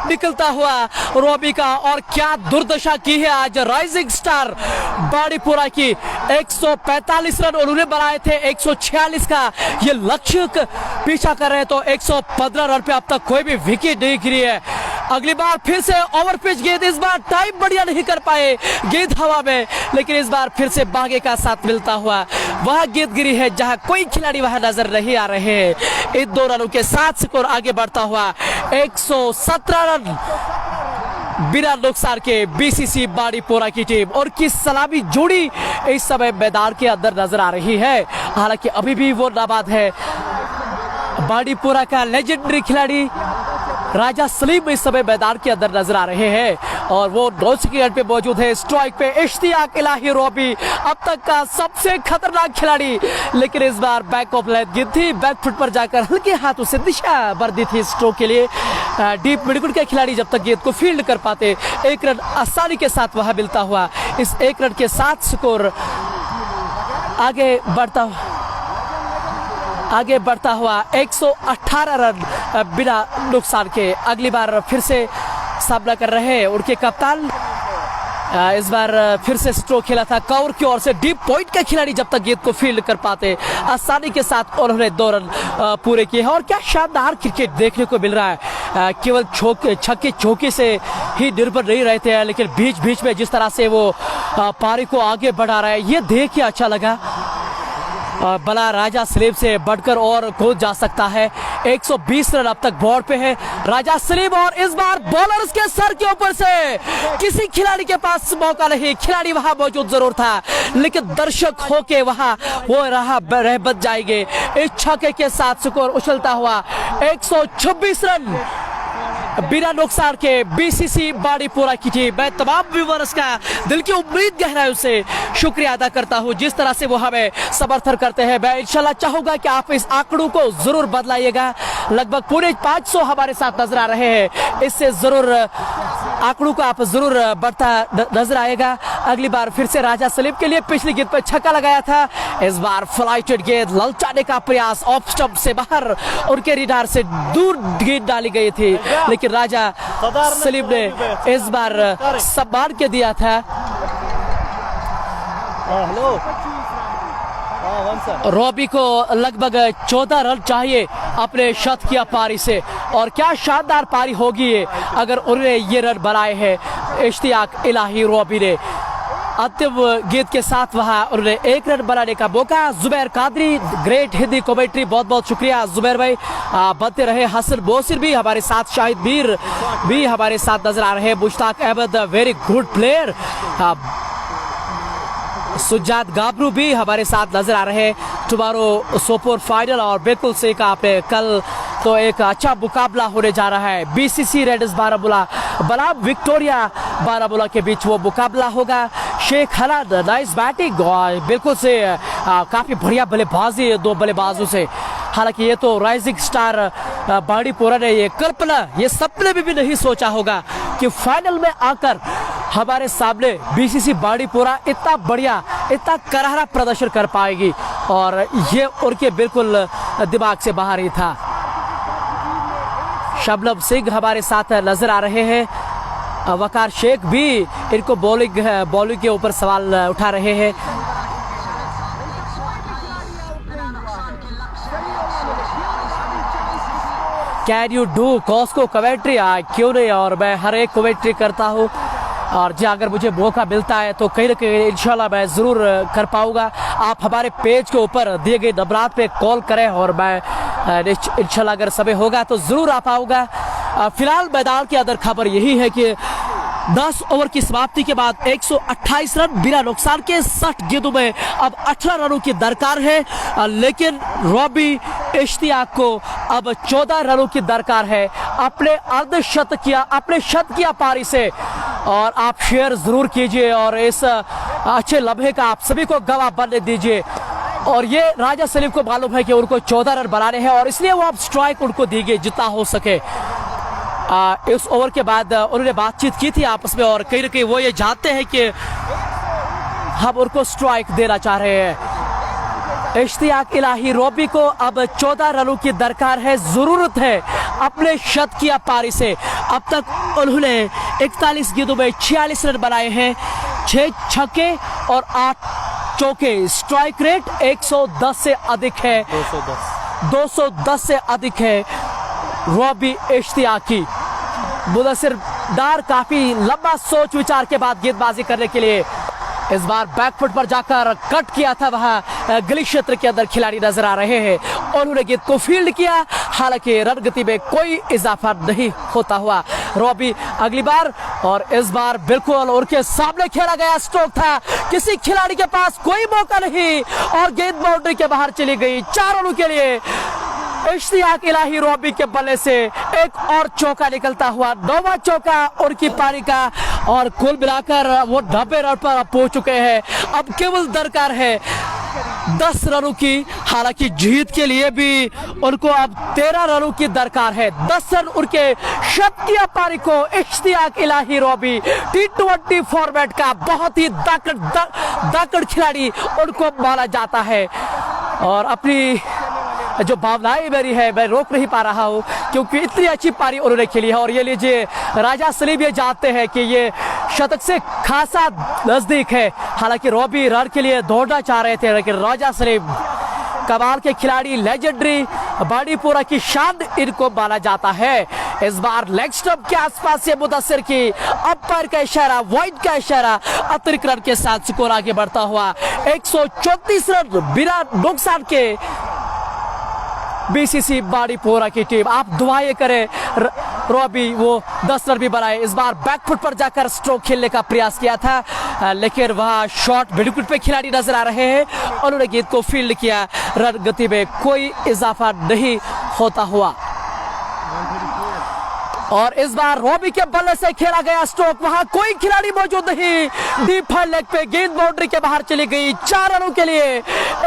निकलता हुआ रॉबी का। और क्या दुर्दशा की है आज राइजिंग स्टार बाड़ीपुरा की। 145 रन उन्होंने बनाए थे, 146 का ये लक्ष्य पीछा कर रहे हैं, तो 115 रन पे अब तक कोई भी विकेट नहीं गिरी है। अगली बार फिर से ओवर पिच गेंद, इस बार टाइम बढ़िया नहीं कर पाए, गेंद हवा में, लेकिन इस बार फिर से बागे का साथ मिलता हुआ वह गेंद गिरी है जहां कोई खिलाड़ी वहां नजर नहीं आ रहे हैं। इन 2 रनों के साथ स्कोर आगे बढ़ता हुआ 117 रन बिना नुकसान के बीसीसी बाड़ीपुरा की टीम। और किस सलामी जोड़ी इस समय मैदान के अंदर नजर आ रही है। हालांकि अभी भी वो नाबाद है। बाड़ीपुरा का लेजेंडरी खिलाड़ी राजा सलीम इस समय मैदान के अंदर नजर आ रहे हैं और वो 9 सेकंड पे मौजूद है। स्ट्राइक पे इश्तियाक इलाही रॉबी अब तक का सबसे खतरनाक खिलाड़ी, लेकिन इस बार बैक ऑफ लेग गेंद थी, बैक फुट पर जाकर हल्के हाथों से दिशा भर दी थी स्ट्रोक के लिए। डीप मिडविकेट के खिलाड़ी जब तक गेंद को फील्ड कर पाते 1 रन आसानी के साथ वहां मिलता हुआ इस 1 रन के साथ स्कोर आगे बढ़ता हुआ 118 रन बिना नुकसान के। अगली बार फिर से सामना कर रहे हैं उनके कप्तान। इस बार फिर से स्ट्रोक खेला था कवर की ओर से। डीप पॉइंट के खिलाड़ी जब तक गेंद को फील्ड कर पाते आसानी के साथ उन्होंने 2 रन पूरे किए हैं। और क्या शानदार क्रिकेट देखने को मिल रहा है। केवल छक्के चौके से ही निर्भर नहीं रहते हैं, लेकिन बीच बीच में जिस तरह से वो पारी को आगे बढ़ा रहा है ये देख के अच्छा लगा। बला राजा सलीम से बढ़कर और कौन जा सकता है। 120 रन अब तक बोर्ड पे है राजा सलीम। और इस बार बॉलर्स के सर के ऊपर से किसी खिलाड़ी के पास मौका नहीं, खिलाड़ी वहां मौजूद जरूर था लेकिन दर्शक होके वहां वो रह बच जाएंगे। इस छक्के के साथ स्कोर उछलता हुआ 126 रन बिना नुकसान के बीसीसी बाड़ीपुरा की टीम। मैं तमाम व्यूअर्स का दिल की उम्मीद गहराइयों से शुक्रिया अदा करता हूं जिस तरह से वो हमें समर्थन करते हैं। मैं इंशाल्लाह चाहूंगा कि आप इस आंकड़ों को जरूर बदलाइएगा। लगभग पूरे 500 हमारे साथ नजर आ रहे हैं, इससे जरूर आंकड़ों को आप जरूर बढ़ता नजर आएगा। अगली बार फिर से राजा सलीम के लिए पिछली गेंद पर छक्का लगाया था, इस बार फ्लाइटेड गेंद ललचाने का प्रयास ऑफ स्टंप से बाहर उनके रिडार से दूर गेंद डाली गई थी, लेकिन राजा सलीम ने इस बार सम्मान के दिया था। रॉबी को लगभग 14 रन चाहिए अपने शत की पारी से। और क्या शानदार पारी होगी ये अगर उन्होंने ये रन बनाए हैं इश्तियाक इलाही रॉबी ने। अंतिम गेंद के साथ वहां उन्होंने 1 रन बनाने का मौका। जुबैर कादरी, ग्रेट हिंदी कमेंट्री, बहुत बहुत शुक्रिया जुबैर भाई। बनते रहे। हसन बोसिर भी हमारे साथ, शाहिद मीर भी हमारे साथ नजर आ रहे हैं, Mushtaq Ahmed very good player, Sujat Gabru भी हमारे साथ नजर आ रहे हैं। टुमारो सोपोर फाइनल, और बिल्कुल सही कहा आपने, कल तो एक अच्छा मुकाबला होने जा रहा है। बीसीसी रेडर्स बारामूला बनाम विक्टोरिया बारामूला के बीच वो मुकाबला होगा। शेख हलाद नाइस बैटिंग, बिल्कुल से काफी बढ़िया बल्लेबाजी दो बल्लेबाजों से। हालांकि ये तो राइजिंग स्टार बांडीपोरा ने ये कल्पना, ये सपने में भी नहीं सोचा होगा कि फाइनल में आकर हमारे सामने बीसीसी बांडीपोरा इतना बढ़िया, इतना करारा प्रदर्शन कर पाएगी, और ये उनके बिल्कुल दिमाग से बाहर ही था। शबनम सिंह हमारे साथ नजर आ रहे हैं, वकार शेख भी इनको बॉलिंग के ऊपर सवाल उठा रहे हैं। कैन यू डू कॉस्को कमेंट्री? क्यों नहीं, और मैं हर एक कमेंट्री करता हूँ, और जी अगर मुझे मौका मिलता है तो कहीं ना कहीं इंशाल्लाह मैं ज़रूर कर पाऊँगा। आप हमारे पेज के ऊपर दिए गए नंबरात पे कॉल करें, और मैं इंशाल्लाह अगर समय होगा तो ज़रूर आ पाऊँगा। फिलहाल मैदान के अंदर खबर यही है कि 10 ओवर की समाप्ति के बाद 128 रन बिना नुकसान के 60 गेंदों में अब 18 रनों की दरकार है, लेकिन रॉबी इश्तियाक को अब 14 रनों की दरकार है अपने अपने शतकीय पारी से। और आप शेयर जरूर कीजिए और इस अच्छे लम्हे का आप सभी को गवाह बनने दीजिए। और ये राजा सलीम को मालूम है कि उनको 14 रन बनाने हैं, और इसलिए वो अब स्ट्राइक उनको दी गई जितना हो सके। इस ओवर के बाद उन्होंने बातचीत की थी आपस में, और कहीं ना कहीं वो ये जानते हैं कि हम उनको स्ट्राइक देना चाह रहे हैं। इश्तियाक इलाही रॉबी को अब 14 रनों की दरकार है, जरूरत है अपने शतकीय पारी से। अब तक उन्होंने 41 गेंदों में 46 रन बनाए हैं, 6 छक्के और 8 चौके। स्ट्राइक रेट 110 से अधिक है, 210 से अधिक है रॉबी इश्तियाकी। मुदस्सिर डार काफी लंबा सोच विचार के बाद गेंदबाजी करने के लिए इस बार बैकफुट पर जाकर कट किया था, वहां गली क्षेत्र के अंदर खिलाड़ी नजर आ रहे हैं, और उन्होंने गेंद को फील्ड किया। हालांकि रन गति में कोई इजाफा नहीं होता हुआ रॉबी अगली बार, और इस बार बिल्कुल उनके सामने खेला गया स्ट्रोक था, किसी खिलाड़ी के पास कोई मौका नहीं, और गेंद बाउंड्री के बाहर चली गई 4 रनों के लिए। इश्तियाक इलाही रॉबी के बल्ले से एक और चौका निकलता हुआ, 9वां चौका उनकी पारी का, और कुल मिलाकर वो 90 रन पर पहुंच चुके हैं। अब केवल दरकार है 10 रनों की। हालांकि जीत के लिए भी उनको अब 13 रनों की दरकार है। 10 रन उनके शतकीय पारी को इश्तियाक इलाही रॉबी T20 फॉर्मेट का बहुत ही दाकड़ खिलाड़ी उनको माना जाता है। और अपनी जो भावनाएं मेरी है मैं रोक नहीं पा रहा हूं, क्योंकि इतनी अच्छी पारी उन्होंने खेली है। और ये लीजिए, राजा सलीम ये जानते हैं कि ये शतक से खासा नजदीक है। हालांकि रॉबी रन के लिए दौड़ना चाह रहे थे, लेकिन राजा सलीम कमाल के खिलाड़ी, लेजेंडरी बांडीपोरा की शान इनको माना जाता है। इस बार लेग स्टंप के आसपास से मुदस्सिर की अंपायर का इशारा, वाइड का इशारा, अतिरिक्त रन के साथ स्कोर आगे बढ़ता हुआ 134 रन बिना नुकसान के बीसीसी बांडीपोरा की टीम। आप दुआएं करें रॉबी वो 10 रन भी बनाए। इस बार बैकफुट पर जाकर स्ट्रोक खेलने का प्रयास किया था, लेकिन वहां शॉट विकेट पे खिलाड़ी नजर आ रहे हैं, और उन्होंने गेंद को फील्ड किया। रन गति में कोई इजाफा नहीं होता हुआ, और इस बार रॉबी के बल्ले से खेला गया स्ट्रोक, वहां कोई खिलाड़ी मौजूद नहीं। डीप लेग पे गेंद बाउंड्री के बाहर चली गई 4 रनों के लिए।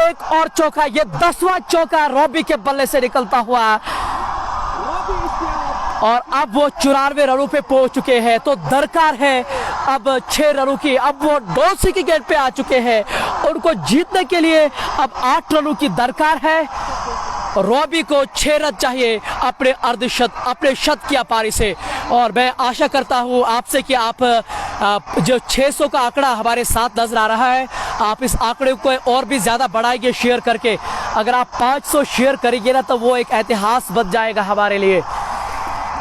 एक और चौका, ये 10वां चौका रॉबी के बल्ले से निकलता हुआ, और अब वो 94 रनों पे पहुंच चुके हैं। तो दरकार है अब 6 रनों की। अब वो डोसी की गेंद पे आ चुके हैं, उनको जीतने के लिए अब 8 रनों की दरकार है। रॉबी को 6 रन चाहिए अपने अर्धशत, अपने शतकीय पारी से। और मैं आशा करता हूं आपसे कि आप जो 600 का आंकड़ा हमारे साथ नजर आ रहा है, आप इस आंकड़े को और भी ज्यादा बढ़ाएंगे शेयर करके। अगर आप 500 शेयर करेंगे ना, तो वो एक इतिहास बन जाएगा हमारे लिए।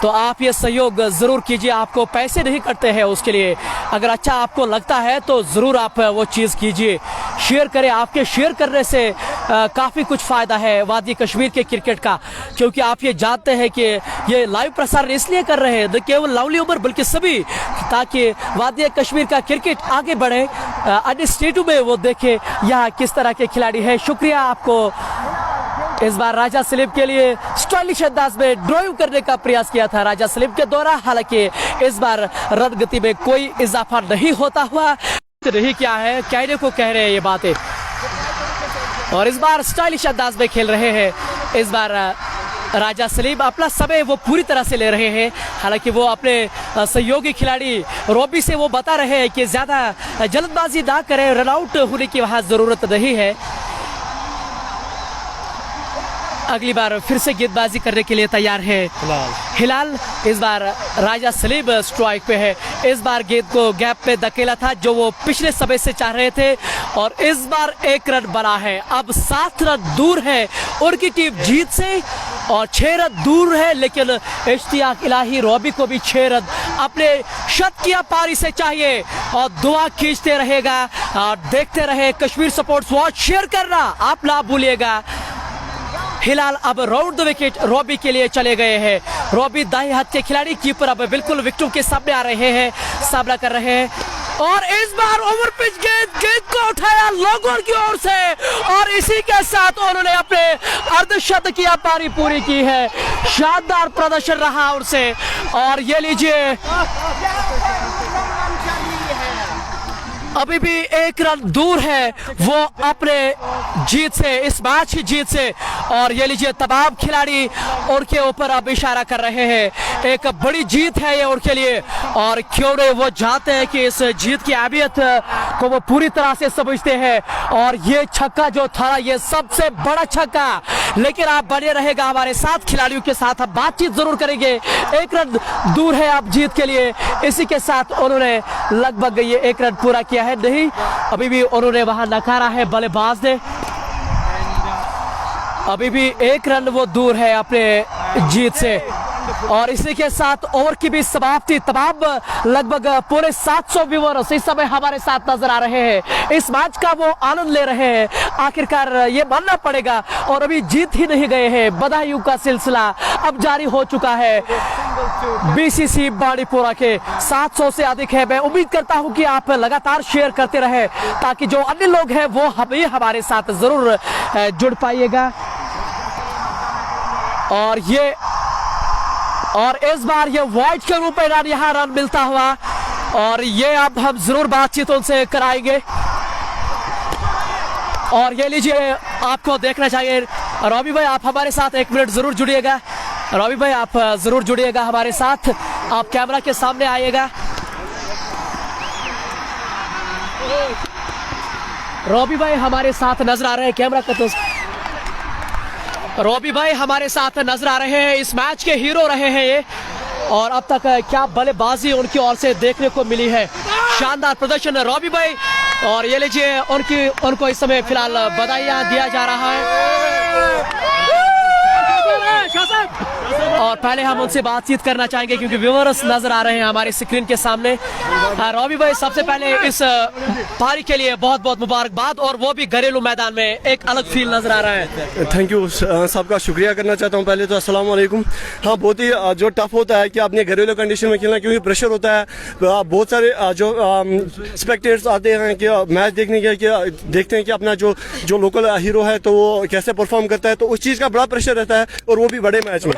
तो आप ये सहयोग ज़रूर कीजिए। आपको पैसे नहीं कटते हैं उसके लिए। अगर अच्छा आपको लगता है तो ज़रूर आप वो चीज़ कीजिए, शेयर करें। आपके शेयर करने से काफ़ी कुछ फ़ायदा है वादी कश्मीर के क्रिकेट का, क्योंकि आप ये जानते हैं कि ये लाइव प्रसारण इसलिए कर रहे हैं न केवल लवली उमर बल्कि सभी, ताकि वादी कश्मीर का क्रिकेट आगे बढ़े, अन्य स्टेटों में वो देखे यहाँ किस तरह के खिलाड़ी हैं। शुक्रिया आपको। इस बार राजा सलीम के लिए स्टाइलिश अंदाज में ड्राइव करने का प्रयास किया था राजा सलीम के द्वारा। हालांकि इस बार रन गति में कोई इजाफा नहीं होता हुआ नहीं किया है, कहने को कह रहे हैं ये बातें। और इस बार स्टाइलिश अंदाज में खेल रहे हैं। इस बार राजा सलीम अपना समय वो पूरी तरह से ले रहे हैं। हालांकि वो अपने सहयोगी खिलाड़ी रॉबी से वो बता रहे हैं कि ज़्यादा जल्दबाजी ना करें, रनआउट होने की वहाँ ज़रूरत नहीं है। अगली बार फिर से गेंदबाजी करने के लिए तैयार है हिलाल। इस बार राजा सलीम स्ट्राइक पे है। इस बार गेंद को गैप पे धकेला था जो वो पिछले समय से चाह रहे थे, और इस बार 1 रन बना है। अब 7 रन दूर है उनकी टीम जीत से, और 6 रन दूर है। लेकिन इश्तियाक इलाही रॉबी को भी 6 रन अपने शतकीय पारी से चाहिए, और दुआ खींचते रहेगा। और देखते रहे कश्मीर स्पोर्ट्स वॉच, शेयर करना आप ना भूलिएगा। हिलाल अब राउंड द विकेट रॉबी के लिए चले गए हैं। रॉबी दाएं हाथ के खिलाड़ी, कीपर अब बिल्कुल विकेटों के सामने आ रहे हैं, सामना कर रहे हैं। और इस बार ओवर पिच गेंद को उठाया लोगों की ओर से, और इसी के साथ उन्होंने अपने अर्धशतकीय पारी पूरी की है। शानदार प्रदर्शन रहा उनसे। और ये लीजिए अभी भी 1 रन दूर है वो अपने जीत से, इस मैच की जीत से। और ये लीजिए तमाम खिलाड़ी उनके ऊपर अब इशारा कर रहे हैं। एक बड़ी जीत है ये उनके लिए, और क्यों नहीं, वो जानते हैं कि इस जीत की अहमियत को वो पूरी तरह से समझते हैं। और ये छक्का जो था ये सबसे बड़ा छक्का। लेकिन आप बने रहेगा हमारे साथ, खिलाड़ियों के साथ हम बातचीत जरूर करेंगे। 1 रन दूर है आप जीत के लिए। इसी के साथ उन्होंने लगभग ये 1 रन पूरा किया है, नहीं अभी भी उन्होंने वहां नकारा है बल्लेबाज ने। अभी भी 1 रन वो दूर है अपने जीत से। और इसी के साथ ओवर की भी समाप्ति। तमाम लगभग पूरे 700 व्यूअर्स इस समय हमारे साथ नजर आ रहे हैं, इस मैच का वो आनंद ले रहे हैं। आखिरकार ये मानना पड़ेगा, और अभी जीत ही नहीं गए हैं। बधाइयों का सिलसिला अब जारी हो चुका है। बीसीसी बाड़ीपुरा के 700 से अधिक है। मैं उम्मीद करता हूं कि आप लगातार शेयर करते रहे, ताकि जो अन्य लोग हैं वो हमारे साथ जरूर जुड़ पाइएगा। और इस बार ये वाइड के रूप में यहाँ रन मिलता हुआ, और ये अब हम जरूर बातचीत उनसे कराएंगे। और ये लीजिए आपको देखना चाहिए। रॉबी भाई आप हमारे साथ 1 मिनट जरूर जुड़िएगा। रॉबी भाई आप जरूर जुड़िएगा हमारे साथ, आप कैमरा के सामने आइएगा। रॉबी भाई हमारे साथ नजर आ रहे हैं, कैमरा का तो रॉबी भाई हमारे साथ नजर आ रहे हैं, इस मैच के हीरो रहे हैं ये। और अब तक क्या बल्लेबाजी उनकी ओर से देखने को मिली है, शानदार प्रदर्शन रॉबी भाई। और ये लीजिए उनको इस समय फिलहाल बधाइयां दिया जा रहा है। और पहले हम उनसे बातचीत करना चाहेंगे क्योंकि व्यूअर्स नजर आ रहे हैं हमारे स्क्रीन के सामने। रॉबी भाई सबसे पहले इस पारी के लिए बहुत बहुत मुबारकबाद, और वो भी घरेलू मैदान में एक अलग फील नजर आ रहा है। थैंक यू, सबका शुक्रिया करना चाहता हूँ। पहले तो अस्सलाम वालेकुम। हाँ, बहुत ही जो टफ होता है कि आपने घरेलू कंडीशन में खेलना, क्योंकि प्रेशर होता है। बहुत सारे जो स्पेक्टेटर्स आते हैं कि मैच देखने के, कि देखते हैं कि अपना जो लोकल हीरो है तो वो कैसे परफॉर्म करता है, तो उस चीज़ का बड़ा प्रेशर रहता है, और वो भी बड़े मैच में।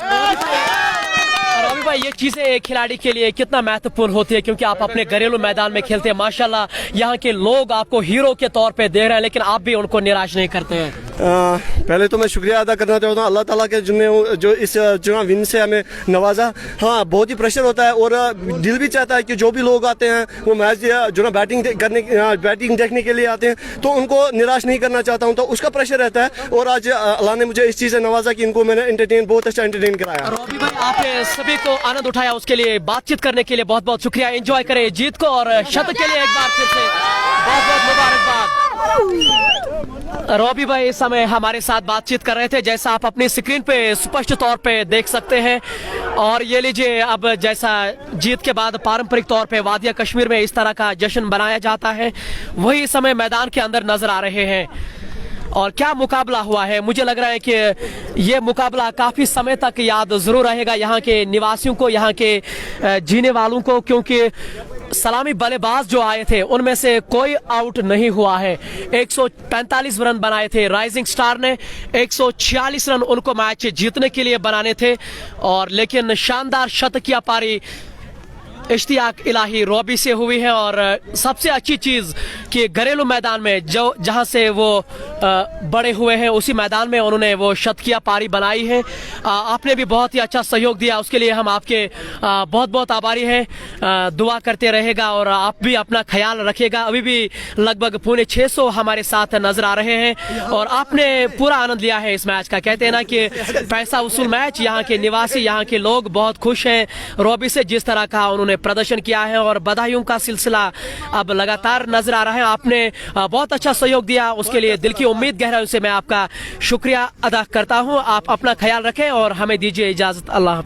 रॉबी भाई ये चीजें एक खिलाड़ी के लिए कितना महत्वपूर्ण होती है, क्योंकि आप अपने घरेलू मैदान में खेलते हैं। माशाल्लाह यहाँ के लोग आपको हीरो के तौर पे देख रहे हैं, लेकिन आप भी उनको निराश नहीं करते हैं। पहले तो मैं शुक्रिया अदा करना चाहता हूँ अल्लाह ताला के, जिन्हें जो इस जो विन से हमें नवाजा। हाँ, बहुत ही प्रेशर होता है, और दिल भी चाहता है कि जो भी लोग आते हैं वो मैच जो ना बैटिंग देखने के लिए आते हैं, तो उनको निराश नहीं करना चाहता हूँ, तो उसका प्रेशर रहता है। और आज अल्लाह ने मुझे इस चीज़ से नवाजा कि इनको मैंने बहुत अच्छा एंटरटेन कराया। रॉबी भाई आपने सभी को आनंद उठाया, उसके लिए बातचीत करने के लिए बहुत बहुत शुक्रिया। एंजॉय करें जीत को, और शतक के लिए एक बार फिर से बहुत बहुत मुबारकबाद। रॉबी भाई इस समय हमारे साथ बातचीत कर रहे थे, जैसा आप अपनी स्क्रीन पे स्पष्ट तौर पे देख सकते हैं। और ये लीजिए, अब जैसा जीत के बाद पारंपरिक तौर पे वादिया कश्मीर में इस तरह का जश्न मनाया जाता है, वही इस समय मैदान के अंदर नजर आ रहे हैं। और क्या मुकाबला हुआ है, मुझे लग रहा है कि ये मुकाबला काफ़ी समय तक याद ज़रूर रहेगा यहाँ के निवासियों को, यहाँ के जीने वालों को, क्योंकि सलामी बल्लेबाज जो आए थे उनमें से कोई आउट नहीं हुआ है। 145 रन बनाए थे राइजिंग स्टार ने, 146 रन उनको मैच जीतने के लिए बनाने थे। और लेकिन शानदार शतकीय पारी इश्तियाक इलाही रॉबी से हुई है। और सबसे अच्छी चीज़ कि घरेलू मैदान में जो जहां से वो बड़े हुए हैं उसी मैदान में उन्होंने वो शतकीय पारी बनाई है। आपने भी बहुत ही अच्छा सहयोग दिया, उसके लिए हम आपके बहुत बहुत आभारी हैं। दुआ करते रहेगा और आप भी अपना ख्याल रखिएगा। अभी भी लगभग 650 हमारे साथ नजर आ रहे हैं और आपने पूरा आनंद लिया है इस मैच का। कहते हैं ना कि पैसा वसूल मैच, यहाँ के निवासी, यहाँ के लोग बहुत खुश हैं रॉबी से जिस तरह का उन्होंने प्रदर्शन किया है। और बधाइयों का सिलसिला अब लगातार नजर आ रहा है। आपने बहुत अच्छा सहयोग दिया, उसके लिए दिल की उम्मीद गहराइयों से मैं आपका शुक्रिया अदा करता हूं। आप अपना ख्याल रखें और हमें दीजिए इजाजत। अल्लाह।